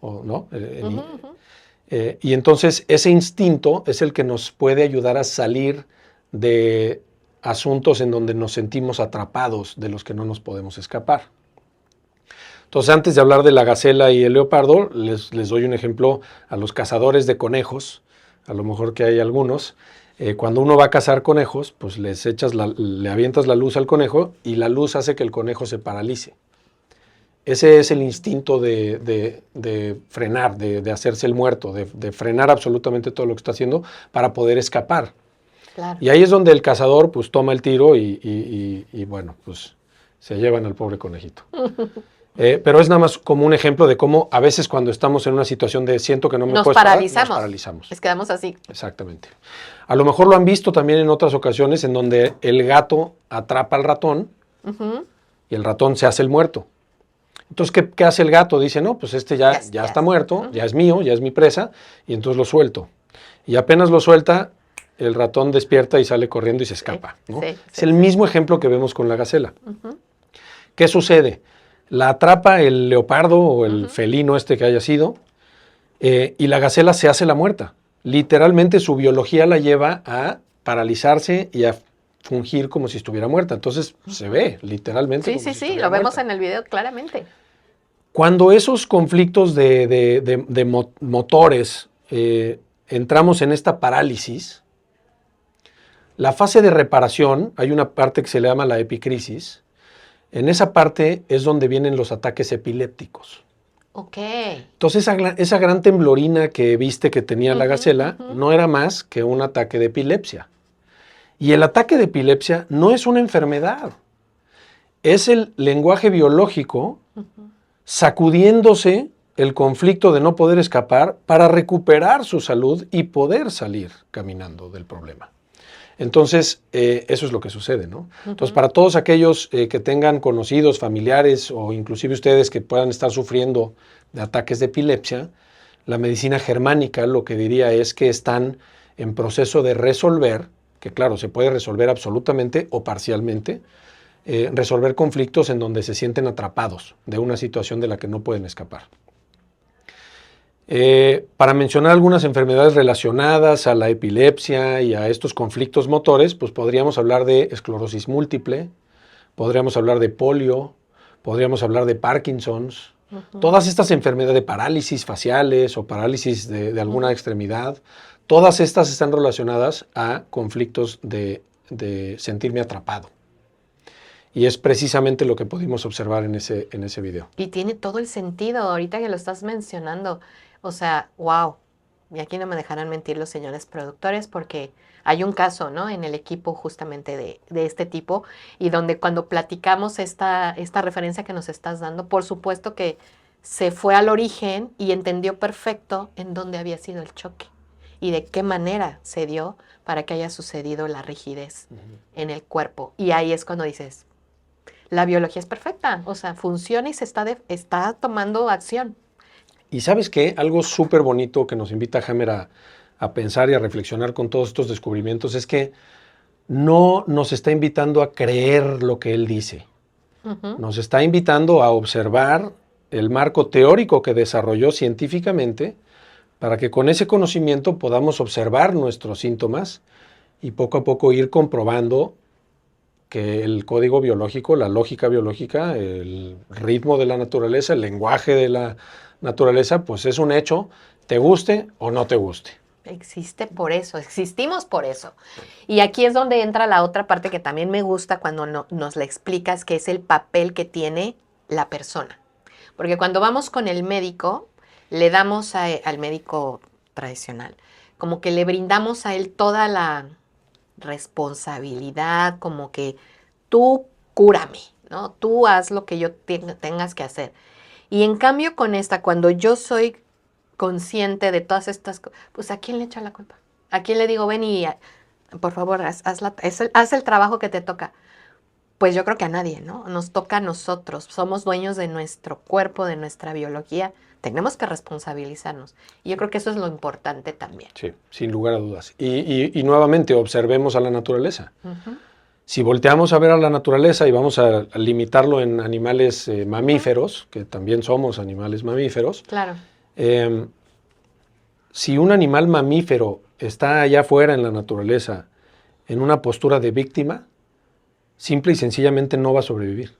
¿no? Y entonces ese instinto es el que nos puede ayudar a salir de asuntos en donde nos sentimos atrapados, de los que no nos podemos escapar. Entonces, antes de hablar de la gacela y el leopardo, les doy un ejemplo a los cazadores de conejos, a lo mejor que hay algunos. Cuando uno va a cazar conejos, pues le avientas la luz al conejo y la luz hace que el conejo se paralice. Ese es el instinto de frenar, de hacerse el muerto, de frenar absolutamente todo lo que está haciendo para poder escapar. Claro. Y ahí es donde el cazador pues toma el tiro y bueno, pues se llevan al pobre conejito. Pero es nada más como un ejemplo de cómo a veces cuando estamos en una situación de siento que no me puedo parar, nos paralizamos. Les quedamos así. Exactamente. A lo mejor lo han visto también en otras ocasiones en donde el gato atrapa al ratón y el ratón se hace el muerto. Entonces, ¿qué hace el gato? Dice, no, pues este ya está muerto, ya es mío, ya es mi presa, y entonces lo suelto. Y apenas lo suelta, el ratón despierta y sale corriendo y se escapa, ¿no? Es el mismo ejemplo que vemos con la gacela. ¿Qué sucede? La atrapa el leopardo o el felino este que haya sido, y la gacela se hace la muerta. Literalmente su biología la lleva a paralizarse y a fungir como si estuviera muerta. Entonces se ve literalmente. Sí, lo vemos en el video claramente. Cuando esos conflictos de motores entramos en esta parálisis, la fase de reparación, hay una parte que se le llama la epicrisis. En esa parte es donde vienen los ataques epilépticos. Ok. Entonces esa gran temblorina que viste que tenía la gacela no era más que un ataque de epilepsia. Y el ataque de epilepsia no es una enfermedad. Es el lenguaje biológico sacudiéndose el conflicto de no poder escapar para recuperar su salud y poder salir caminando del problema. Entonces, eso es lo que sucede, ¿no? Entonces, para todos aquellos que tengan conocidos, familiares o inclusive ustedes que puedan estar sufriendo de ataques de epilepsia, la medicina germánica lo que diría es que están en proceso de resolver, que claro, se puede resolver absolutamente o parcialmente, resolver conflictos en donde se sienten atrapados de una situación de la que no pueden escapar. Para mencionar algunas enfermedades relacionadas a la epilepsia y a estos conflictos motores, pues podríamos hablar de esclerosis múltiple, podríamos hablar de polio, podríamos hablar de Parkinson's, todas estas enfermedades de parálisis faciales o parálisis de alguna extremidad, todas estas están relacionadas a conflictos de sentirme atrapado. Y es precisamente lo que pudimos observar en ese video. Y tiene todo el sentido ahorita que lo estás mencionando. O sea, wow. Y aquí no me dejarán mentir los señores productores porque hay un caso, ¿no? En el equipo justamente de este tipo y donde cuando platicamos esta referencia que nos estás dando, por supuesto que se fue al origen y entendió perfecto en dónde había sido el choque y de qué manera se dio para que haya sucedido la rigidez en el cuerpo. Y ahí es cuando dices, la biología es perfecta, o sea, funciona y se está tomando acción. Y ¿sabes qué? Algo súper bonito que nos invita Hammer a pensar y a reflexionar con todos estos descubrimientos es que no nos está invitando a creer lo que él dice. Nos está invitando a observar el marco teórico que desarrolló científicamente para que con ese conocimiento podamos observar nuestros síntomas y poco a poco ir comprobando que el código biológico, la lógica biológica, el ritmo de la naturaleza, el lenguaje de la naturaleza, pues es un hecho, te guste o no te guste. Existe por eso, existimos por eso. Y aquí es donde entra la otra parte que también me gusta cuando nos la explicas, que es el papel que tiene la persona. Porque cuando vamos con el médico, le damos al médico tradicional, como que le brindamos a él toda la responsabilidad, como que tú cúrame, ¿no? Tú haz lo que yo tengas que hacer. Y en cambio con esta, cuando yo soy consciente de todas estas cosas, pues ¿a quién le echa la culpa? ¿A quién le digo, ven y por favor, haz el trabajo que te toca? Pues yo creo que a nadie, ¿no? Nos toca a nosotros. Somos dueños de nuestro cuerpo, de nuestra biología. Tenemos que responsabilizarnos. Y yo creo que eso es lo importante también. Sí, sin lugar a dudas. Y nuevamente, observemos a la naturaleza. Si volteamos a ver a la naturaleza y vamos a limitarlo en animales mamíferos, que también somos animales mamíferos. Claro. Si un animal mamífero está allá afuera en la naturaleza en una postura de víctima, simple y sencillamente no va a sobrevivir.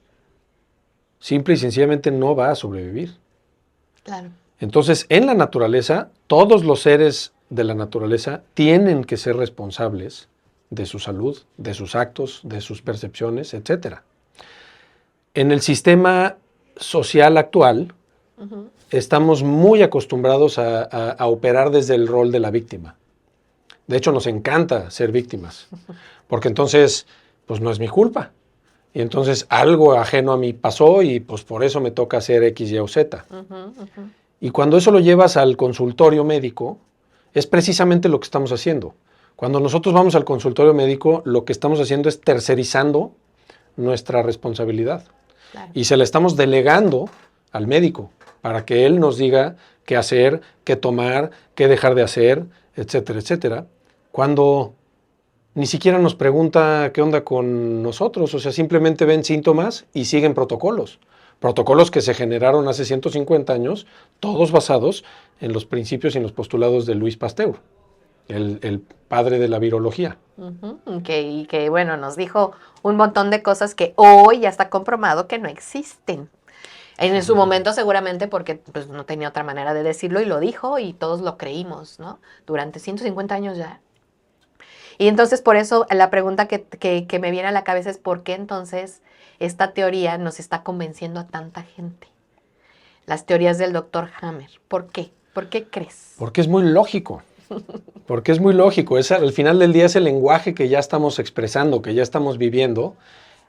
Simple y sencillamente no va a sobrevivir. Claro. Entonces, en la naturaleza, todos los seres de la naturaleza tienen que ser responsables de su salud, de sus actos, de sus percepciones, etc. En el sistema social actual, estamos muy acostumbrados a operar desde el rol de la víctima. De hecho, nos encanta ser víctimas, porque entonces, pues no es mi culpa. Y entonces algo ajeno a mí pasó y pues por eso me toca hacer X, Y o Z. Y cuando eso lo llevas al consultorio médico, es precisamente lo que estamos haciendo. Cuando nosotros vamos al consultorio médico, lo que estamos haciendo es tercerizando nuestra responsabilidad. Claro. Y se la estamos delegando al médico para que él nos diga qué hacer, qué tomar, qué dejar de hacer, etcétera, etcétera. Cuando ni siquiera nos pregunta qué onda con nosotros, o sea, simplemente ven síntomas y siguen protocolos. Protocolos que se generaron hace 150 años, todos basados en los principios y en los postulados de Louis Pasteur, el padre de la virología. Y que, bueno, nos dijo un montón de cosas que hoy ya está comprobado que no existen. En su momento seguramente porque pues, no tenía otra manera de decirlo y lo dijo y todos lo creímos, ¿no? Durante 150 años ya. Y entonces por eso la pregunta que me viene a la cabeza es ¿por qué entonces esta teoría nos está convenciendo a tanta gente? Las teorías del doctor Hammer. ¿Por qué? ¿Por qué crees? Porque es muy lógico. Porque es muy lógico. Al final del día es el lenguaje que ya estamos expresando, que ya estamos viviendo.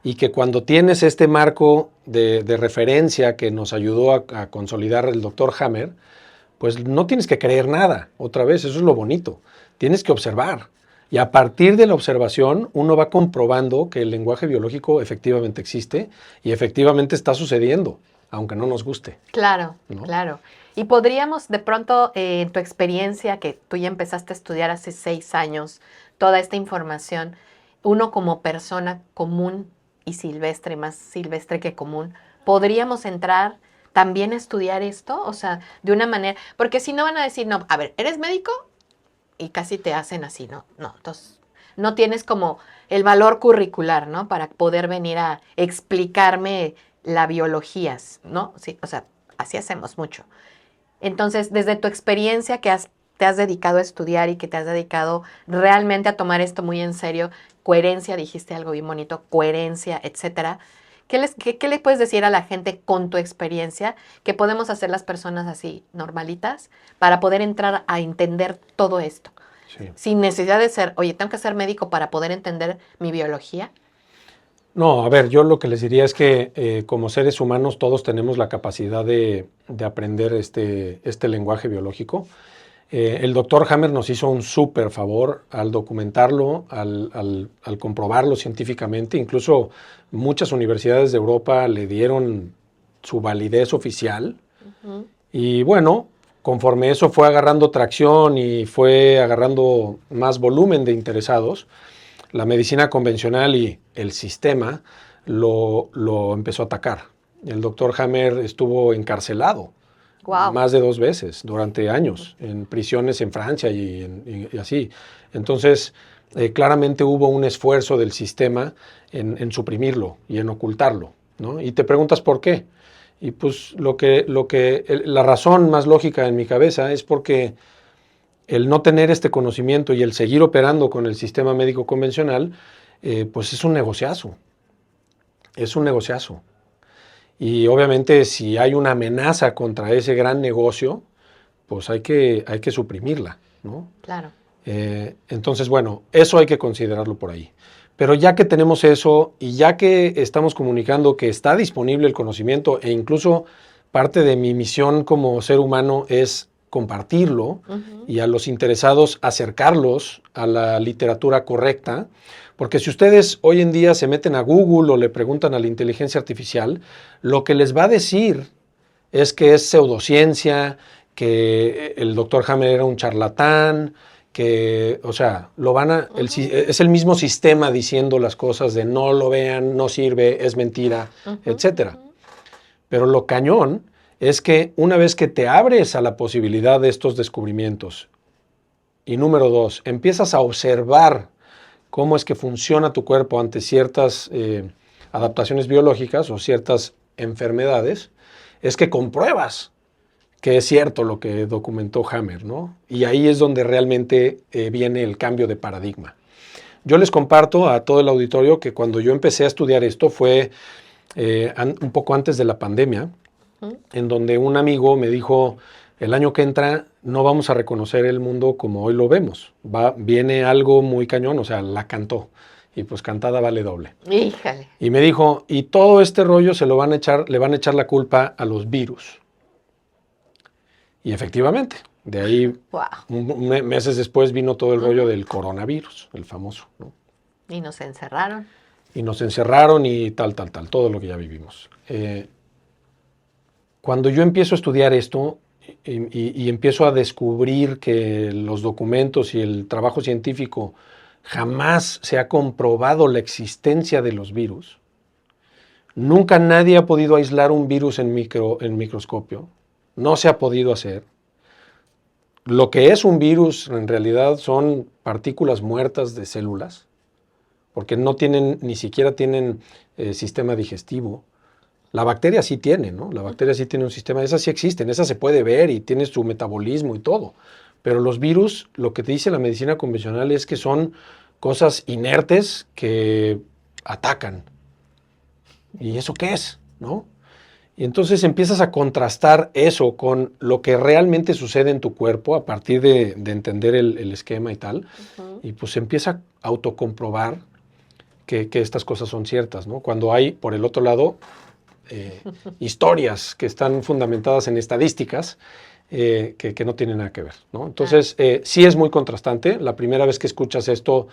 y que cuando tienes este marco de referencia que nos ayudó a consolidar el doctor Hammer, pues no tienes que creer nada. Otra vez, eso es lo bonito. Tienes que observar. Y a partir de la observación, uno va comprobando que el lenguaje biológico efectivamente existe y efectivamente está sucediendo, aunque no nos guste. Claro, ¿no? claro. Y podríamos de pronto, en tu experiencia, que tú ya empezaste a estudiar hace 6 años, toda esta información, uno como persona común y silvestre, más silvestre que común, ¿podríamos entrar también a estudiar esto? O sea, de una manera, porque si no van a decir, no, a ver, ¿eres médico? Y casi te hacen así, ¿no? No, entonces no tienes como el valor curricular, ¿no? Para poder venir a explicarme la biología, ¿no? Sí, o sea, así hacemos mucho. Entonces, desde tu experiencia te has dedicado a estudiar y que te has dedicado realmente a tomar esto muy en serio, coherencia, dijiste algo bien bonito, coherencia, etcétera. ¿Qué le puedes decir a la gente con tu experiencia que podemos hacer las personas así normalitas para poder entrar a entender todo esto? Sí. Sin necesidad de ser, oye, tengo que ser médico para poder entender mi biología. No, a ver, yo lo que les diría es que como seres humanos todos tenemos la capacidad de aprender este lenguaje biológico. El doctor Hammer nos hizo un súper favor al documentarlo, al comprobarlo científicamente. Incluso muchas universidades de Europa le dieron su validez oficial. Ujú. Y bueno, conforme eso fue agarrando tracción y fue agarrando más volumen de interesados, la medicina convencional y el sistema lo empezó a atacar. El doctor Hammer estuvo encarcelado Wow. más de 2 veces durante años en prisiones en Francia y así. Entonces, claramente hubo un esfuerzo del sistema en suprimirlo y en ocultarlo, ¿no? Y te preguntas por qué. Y pues la razón más lógica en mi cabeza es porque el no tener este conocimiento y el seguir operando con el sistema médico convencional, pues es un negociazo. Es un negociazo. Y obviamente si hay una amenaza contra ese gran negocio, pues hay que suprimirla, ¿no? Claro. Entonces, bueno, eso hay que considerarlo por ahí. Pero ya que tenemos eso y ya que estamos comunicando que está disponible el conocimiento e incluso parte de mi misión como ser humano es compartirlo Ujú. y a los interesados acercarlos a la literatura correcta, porque si ustedes hoy en día se meten a Google o le preguntan a la inteligencia artificial, lo que les va a decir es que es pseudociencia, que el doctor Hammer era un charlatán, que, o sea, es el mismo sistema diciendo las cosas de no lo vean, no sirve, es mentira, Ujú, etcétera. ujú. Pero lo cañón es que una vez que te abres a la posibilidad de estos descubrimientos, y número 2, empiezas a observar cómo es que funciona tu cuerpo ante ciertas adaptaciones biológicas o ciertas enfermedades, es que compruebas que es cierto lo que documentó Hammer, ¿no? Y ahí es donde realmente viene el cambio de paradigma. Yo les comparto a todo el auditorio que cuando yo empecé a estudiar esto fue un poco antes de la pandemia, Ujú. en donde un amigo me dijo, el año que entra no vamos a reconocer el mundo como hoy lo vemos, viene algo muy cañón, o sea, la cantó, y pues cantada vale doble. Híjale. Y me dijo, y todo este rollo le van a echar la culpa a los virus. Y efectivamente, de ahí Wow. meses después vino todo el rollo del coronavirus, el famoso, ¿no? Y nos encerraron. Y nos encerraron y tal, todo lo que ya vivimos. Cuando yo empiezo a estudiar esto y empiezo a descubrir que los documentos y el trabajo científico jamás se ha comprobado la existencia de los virus, nunca nadie ha podido aislar un virus en microscopio, no se ha podido hacer. Lo que es un virus en realidad son partículas muertas de células, porque ni siquiera tienen sistema digestivo. La bacteria sí tiene, ¿no? La bacteria sí tiene un sistema, esas sí existen, esas se puede ver y tiene su metabolismo y todo. Pero los virus, lo que te dice la medicina convencional es que son cosas inertes que atacan. ¿Y eso qué es? ¿No? Y entonces empiezas a contrastar eso con lo que realmente sucede en tu cuerpo a partir de entender el esquema y tal. Ujú. Y pues empieza a autocomprobar que estas cosas son ciertas, ¿no? Cuando hay, por el otro lado, historias que están fundamentadas en estadísticas que no tienen nada que ver, ¿no? Entonces, sí es muy contrastante. La primera vez que escuchas esto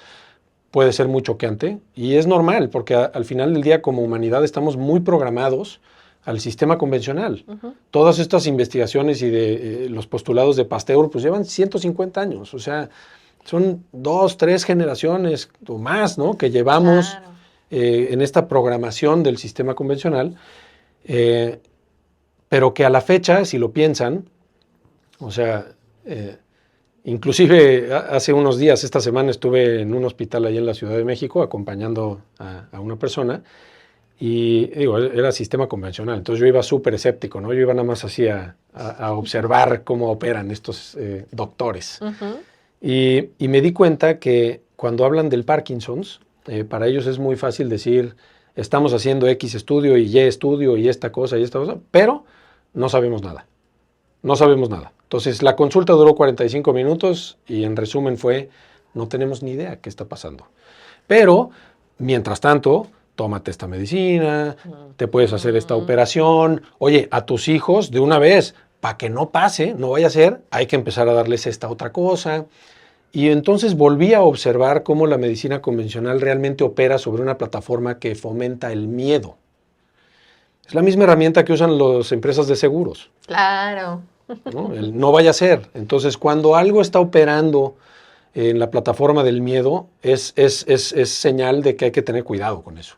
puede ser muy choqueante y es normal, porque al final del día, como humanidad, estamos muy programados al sistema convencional. Ujú. Todas estas investigaciones y de los postulados de Pasteur, pues llevan 150 años, o sea, son 2, 3 generaciones o más, ¿no? Que llevamos Claro. en esta programación del sistema convencional, pero que a la fecha, si lo piensan, o sea, inclusive hace unos días, esta semana estuve en un hospital ahí en la Ciudad de México acompañando a una persona y digo, era sistema convencional, entonces yo iba súper escéptico, ¿no? Yo iba nada más así a observar cómo operan estos doctores. Ujú. Y me di cuenta que cuando hablan del Parkinson's, para ellos es muy fácil decir, estamos haciendo X estudio y Y estudio y esta cosa, pero no sabemos nada. No sabemos nada. Entonces, la consulta duró 45 minutos y en resumen fue, no tenemos ni idea qué está pasando. Pero, mientras tanto, tómate esta medicina, te puedes hacer esta operación. Oye, a tus hijos de una vez, para que no pase, no vaya a ser, hay que empezar a darles esta otra cosa. Y entonces volví a observar cómo la medicina convencional realmente opera sobre una plataforma que fomenta el miedo. Es la misma herramienta que usan las empresas de seguros. Claro. ¿No? El no vaya a ser. Entonces, cuando algo está operando en la plataforma del miedo, es señal de que hay que tener cuidado con eso.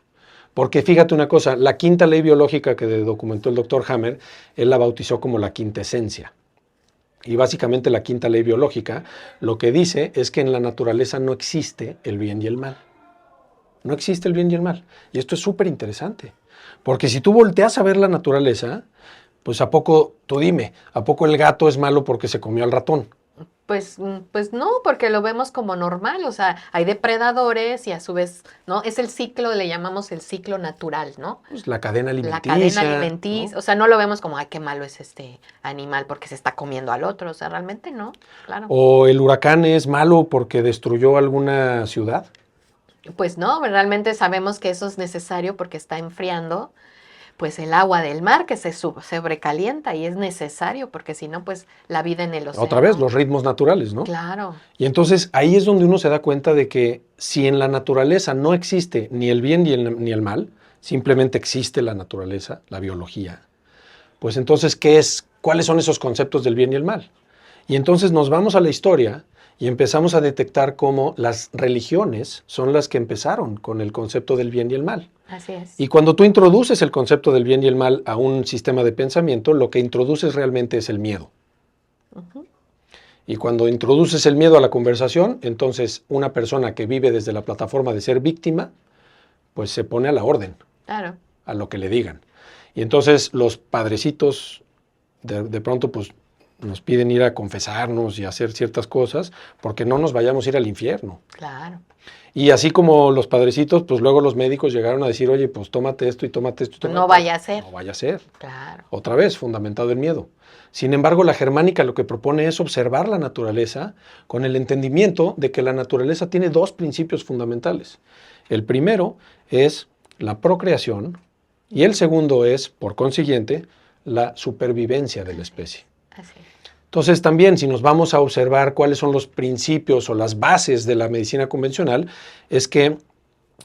Porque fíjate una cosa, la quinta ley biológica que documentó el doctor Hammer, él la bautizó como la quinta esencia. Y básicamente la quinta ley biológica lo que dice es que en la naturaleza no existe el bien y el mal. No existe el bien y el mal. Y esto es súper interesante. Porque si tú volteas a ver la naturaleza, pues ¿a poco, tú dime, ¿a poco el gato es malo porque se comió al ratón? Pues no, porque lo vemos como normal, o sea, hay depredadores y a su vez, ¿no? Es el ciclo, le llamamos el ciclo natural, ¿no? Pues la cadena La cadena alimenticia. alimenticia, ¿No? o sea, no lo vemos como, ay, qué malo es este animal porque se está comiendo al otro, o sea, realmente no, claro. ¿O el huracán es malo porque destruyó alguna ciudad? Pues no, realmente sabemos que eso es necesario porque está enfriando, pues el agua del mar que se sobrecalienta y es necesario porque si no, pues la vida en el Otra vez, océano. los ritmos naturales, ¿no? Claro, Y entonces ahí es donde uno se da cuenta de que si en la naturaleza no existe ni el bien ni el mal, simplemente existe la naturaleza, la biología, pues entonces, ¿cuáles son esos conceptos del bien y el mal? Y entonces nos vamos a la historia y empezamos a detectar cómo las religiones son las que empezaron con el concepto del bien y el mal. así es. Y cuando tú introduces el concepto del bien y el mal a un sistema de pensamiento, lo que introduces realmente es el miedo. Ujú. Y cuando introduces el miedo a la conversación, entonces una persona que vive desde la plataforma de ser víctima, pues se pone a la orden, Claro. a lo que le digan. Y entonces los padrecitos de pronto pues nos piden ir a confesarnos y hacer ciertas cosas porque no nos vayamos a ir al infierno. Claro. Y así como los padrecitos, pues luego los médicos llegaron a decir, oye, pues tómate esto y tómate esto. No vaya a ser. No vaya a ser. Claro. Otra vez, fundamentado en miedo. Sin embargo, la germánica lo que propone es observar la naturaleza con el entendimiento de que la naturaleza tiene dos principios fundamentales. El primero es la procreación y el segundo es, por consiguiente, la supervivencia de la especie. Así es. Entonces también si nos vamos a observar cuáles son los principios o las bases de la medicina convencional, es que,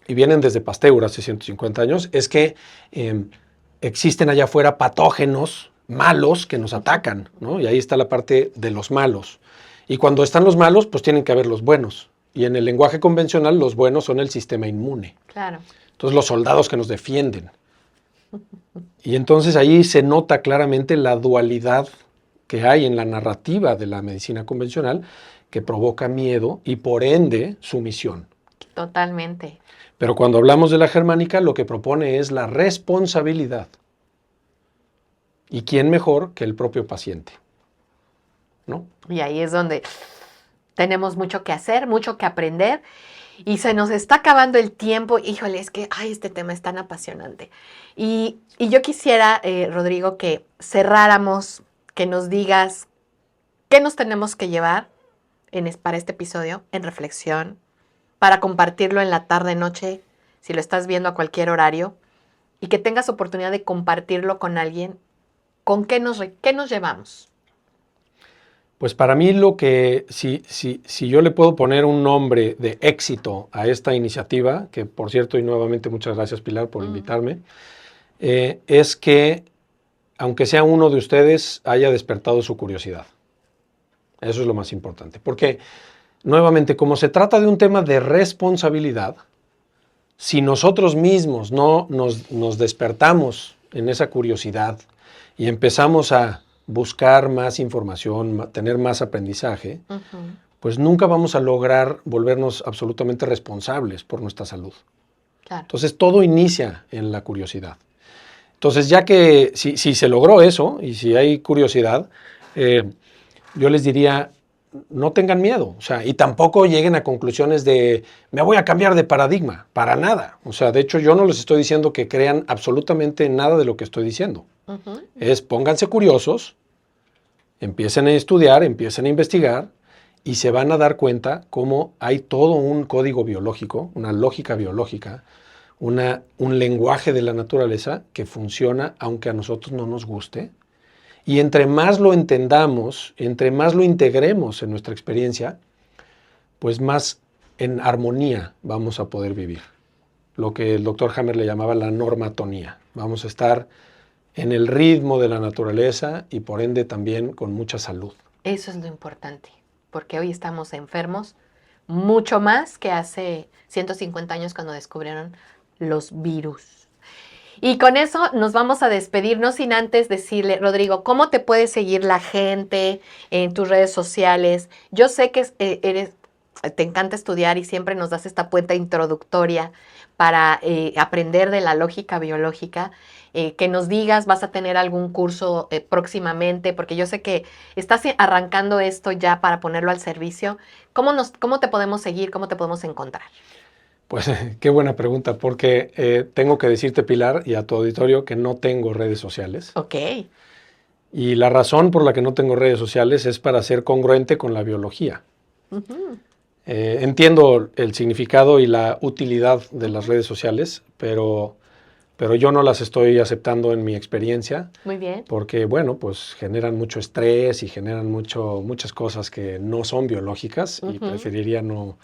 y vienen desde Pasteur hace 150 años, es que existen allá afuera patógenos malos que nos atacan, ¿no? Y ahí está la parte de los malos. Y cuando están los malos, pues tienen que haber los buenos. Y en el lenguaje convencional, los buenos son el sistema inmune. Claro. Entonces los soldados que nos defienden. Y entonces ahí se nota claramente la dualidad que hay en la narrativa de la medicina convencional que provoca miedo y por ende sumisión. Totalmente. Pero cuando hablamos de la germánica, lo que propone es la responsabilidad. ¿Y quién mejor que el propio paciente? ¿No? Y ahí es donde tenemos mucho que hacer, mucho que aprender. Y se nos está acabando el tiempo. Híjole, es que este tema es tan apasionante. Y yo quisiera, Rodrigo, que cerráramos, que nos digas qué nos tenemos que llevar para este episodio en reflexión, para compartirlo en la tarde-noche, si lo estás viendo a cualquier horario, y que tengas oportunidad de compartirlo con alguien, ¿con qué nos llevamos? Pues para mí si yo le puedo poner un nombre de éxito a esta iniciativa, que por cierto y nuevamente muchas gracias Pilar por invitarme, es que aunque sea uno de ustedes haya despertado su curiosidad. Eso es lo más importante, porque nuevamente como se trata de un tema de responsabilidad, si nosotros mismos no nos despertamos en esa curiosidad y empezamos a buscar más información, tener más aprendizaje, pues nunca vamos a lograr volvernos absolutamente responsables por nuestra salud. Claro. Entonces todo inicia en la curiosidad. Entonces ya que si se logró eso y si hay curiosidad, yo les diría, no tengan miedo, o sea, y tampoco lleguen a conclusiones de me voy a cambiar de paradigma, para nada. O sea, de hecho yo no les estoy diciendo que crean absolutamente nada de lo que estoy diciendo. Es pónganse curiosos, empiecen a estudiar, empiecen a investigar y se van a dar cuenta cómo hay todo un código biológico, una lógica biológica, un lenguaje de la naturaleza que funciona aunque a nosotros no nos guste. Y entre más lo entendamos, entre más lo integremos en nuestra experiencia, pues más en armonía vamos a poder vivir. Lo que el doctor Hammer le llamaba la normatonía. Vamos a estar en el ritmo de la naturaleza y por ende también con mucha salud. Eso es lo importante, porque hoy estamos enfermos mucho más que hace 150 años cuando descubrieron los virus. Y con eso nos vamos a despedir, no sin antes decirle, Rodrigo, ¿cómo te puede seguir la gente en tus redes sociales? Yo sé que te encanta estudiar y siempre nos das esta puerta introductoria para aprender de la lógica biológica. Que nos digas, ¿vas a tener algún curso próximamente? Porque yo sé que estás arrancando esto ya para ponerlo al servicio. ¿Cómo te podemos seguir? ¿Cómo te podemos encontrar? Pues qué buena pregunta, porque tengo que decirte, Pilar, y a tu auditorio, que no tengo redes sociales. Ok. Y la razón por la que no tengo redes sociales es para ser congruente con la biología. Entiendo el significado y la utilidad de las redes sociales, pero yo no las estoy aceptando en mi experiencia. Muy bien. Porque, bueno, pues generan mucho estrés y generan muchas cosas que no son biológicas y preferiría no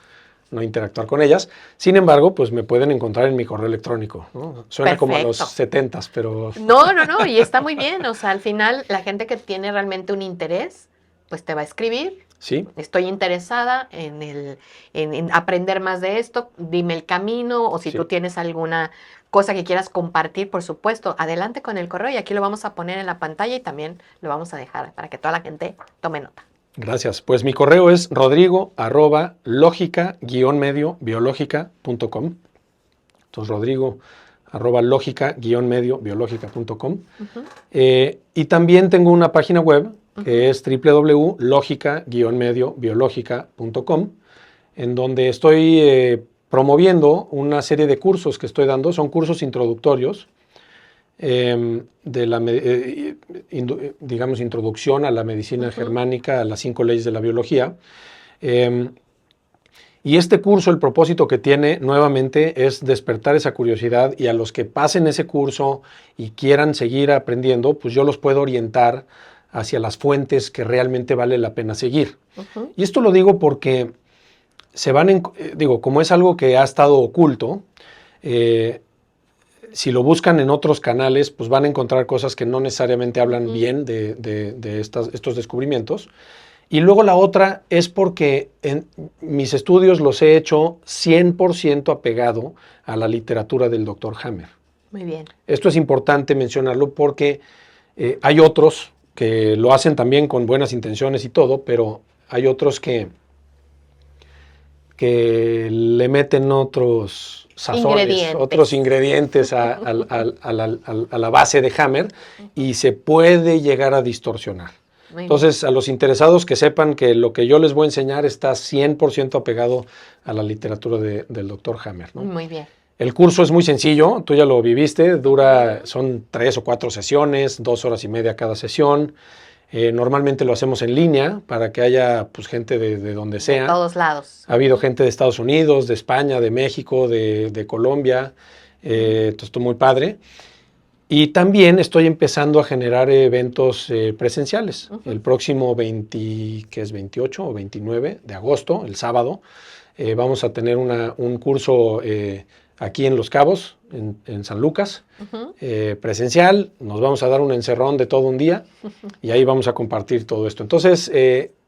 interactuar con ellas. Sin embargo, pues me pueden encontrar en mi correo electrónico, ¿no? Suena como a los 70s, pero... No, y está muy bien. O sea, al final, la gente que tiene realmente un interés, pues te va a escribir. Sí. Estoy interesada en aprender más de esto, dime el camino, o si tú tienes alguna cosa que quieras compartir, por supuesto, adelante con el correo y aquí lo vamos a poner en la pantalla y también lo vamos a dejar para que toda la gente tome nota. Gracias. Pues mi correo es rodrigo@logica-mediobiológica.com. Entonces, rodrigo@logica-mediobiológica.com. Y también tengo una página web que es www.logica-mediobiológica.com, en donde estoy promoviendo una serie de cursos que estoy dando. Son cursos introductorios digamos, introducción a la medicina germánica, a las 5 leyes de la biología. Y este curso, el propósito que tiene nuevamente es despertar esa curiosidad, y a los que pasen ese curso y quieran seguir aprendiendo, pues yo los puedo orientar hacia las fuentes que realmente vale la pena seguir. Y esto lo digo porque como es algo que ha estado oculto, si lo buscan en otros canales, pues van a encontrar cosas que no necesariamente hablan bien de estos descubrimientos. Y luego la otra es porque en mis estudios los he hecho 100% apegado a la literatura del Dr. Hammer. Muy bien. Esto es importante mencionarlo porque hay otros que lo hacen también con buenas intenciones y todo, pero hay otros que le meten otros sazones, otros ingredientes a la base de Hammer, y se puede llegar a distorsionar. Entonces, a los interesados que sepan que lo que yo les voy a enseñar está 100% apegado a la literatura del Dr. Hammer, ¿no? Muy bien. El curso es muy sencillo, tú ya lo viviste, son 3 o 4 sesiones, 2 horas y media cada sesión. Normalmente lo hacemos en línea para que haya pues, gente de donde sea. De todos lados. Ha habido gente de Estados Unidos, de España, de México, de Colombia. Entonces, esto muy padre. Y también estoy empezando a generar eventos presenciales. El próximo 28 o 29 de agosto, el sábado, vamos a tener un curso aquí en Los Cabos, en San Lucas, presencial. Nos vamos a dar un encerrón de todo un día y ahí vamos a compartir todo esto. Entonces,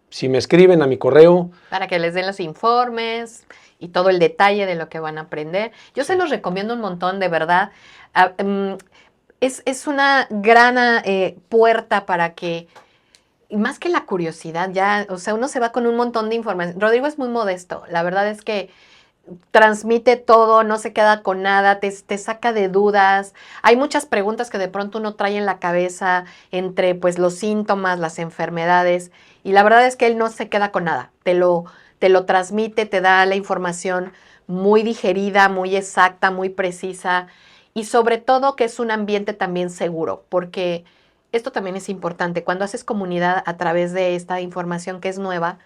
si me escriben a mi correo... Para que les den los informes y todo el detalle de lo que van a aprender. Yo se los recomiendo un montón, de verdad. Es una gran puerta para que, y más que la curiosidad, ya, o sea, uno se va con un montón de información. Rodrigo es muy modesto. La verdad es que transmite todo, no se queda con nada, te saca de dudas. Hay muchas preguntas que de pronto uno trae en la cabeza entre pues los síntomas, las enfermedades, y la verdad es que él no se queda con nada. Te lo transmite, te da la información muy digerida, muy exacta, muy precisa, y sobre todo que es un ambiente también seguro, porque esto también es importante. Cuando haces comunidad a través de esta información que es nueva,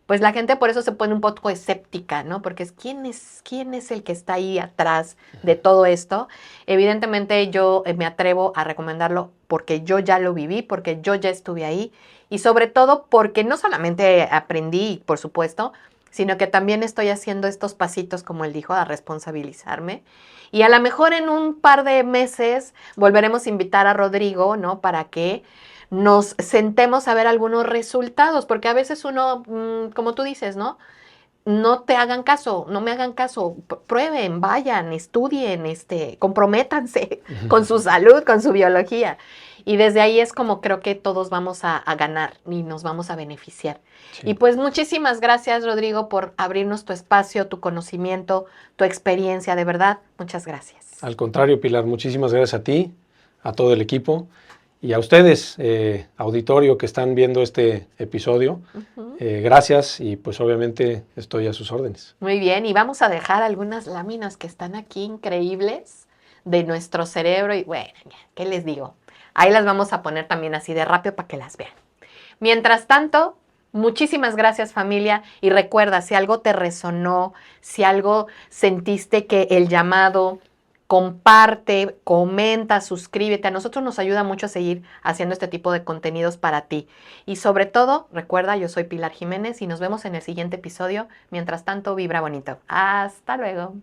pues la gente por eso se pone un poco escéptica, ¿no? Porque ¿quién es el que está ahí atrás de todo esto? Evidentemente yo me atrevo a recomendarlo porque yo ya lo viví, porque yo ya estuve ahí y sobre todo porque no solamente aprendí, por supuesto, sino que también estoy haciendo estos pasitos, como él dijo, a responsabilizarme. Y a lo mejor en un par de meses volveremos a invitar a Rodrigo, ¿no? Para que nos sentemos a ver algunos resultados, porque a veces uno, como tú dices, ¿no? No te hagan caso, no me hagan caso, prueben, vayan, estudien, comprométanse con su salud, con su biología. Y desde ahí es como creo que todos vamos a ganar y nos vamos a beneficiar. Sí. Y pues muchísimas gracias, Rodrigo, por abrirnos tu espacio, tu conocimiento, tu experiencia, de verdad, muchas gracias. Al contrario, Pilar, muchísimas gracias a ti, a todo el equipo. Y a ustedes, auditorio que están viendo este episodio, gracias y pues obviamente estoy a sus órdenes. Muy bien, y vamos a dejar algunas láminas que están aquí increíbles de nuestro cerebro y bueno, ¿qué les digo? Ahí las vamos a poner también así de rápido para que las vean. Mientras tanto, muchísimas gracias familia y recuerda, si algo te resonó, si algo sentiste que el llamado... Comparte, comenta, suscríbete. A nosotros nos ayuda mucho a seguir haciendo este tipo de contenidos para ti. Y sobre todo, recuerda, yo soy Pilar Jiménez y nos vemos en el siguiente episodio. Mientras tanto, vibra bonito. Hasta luego.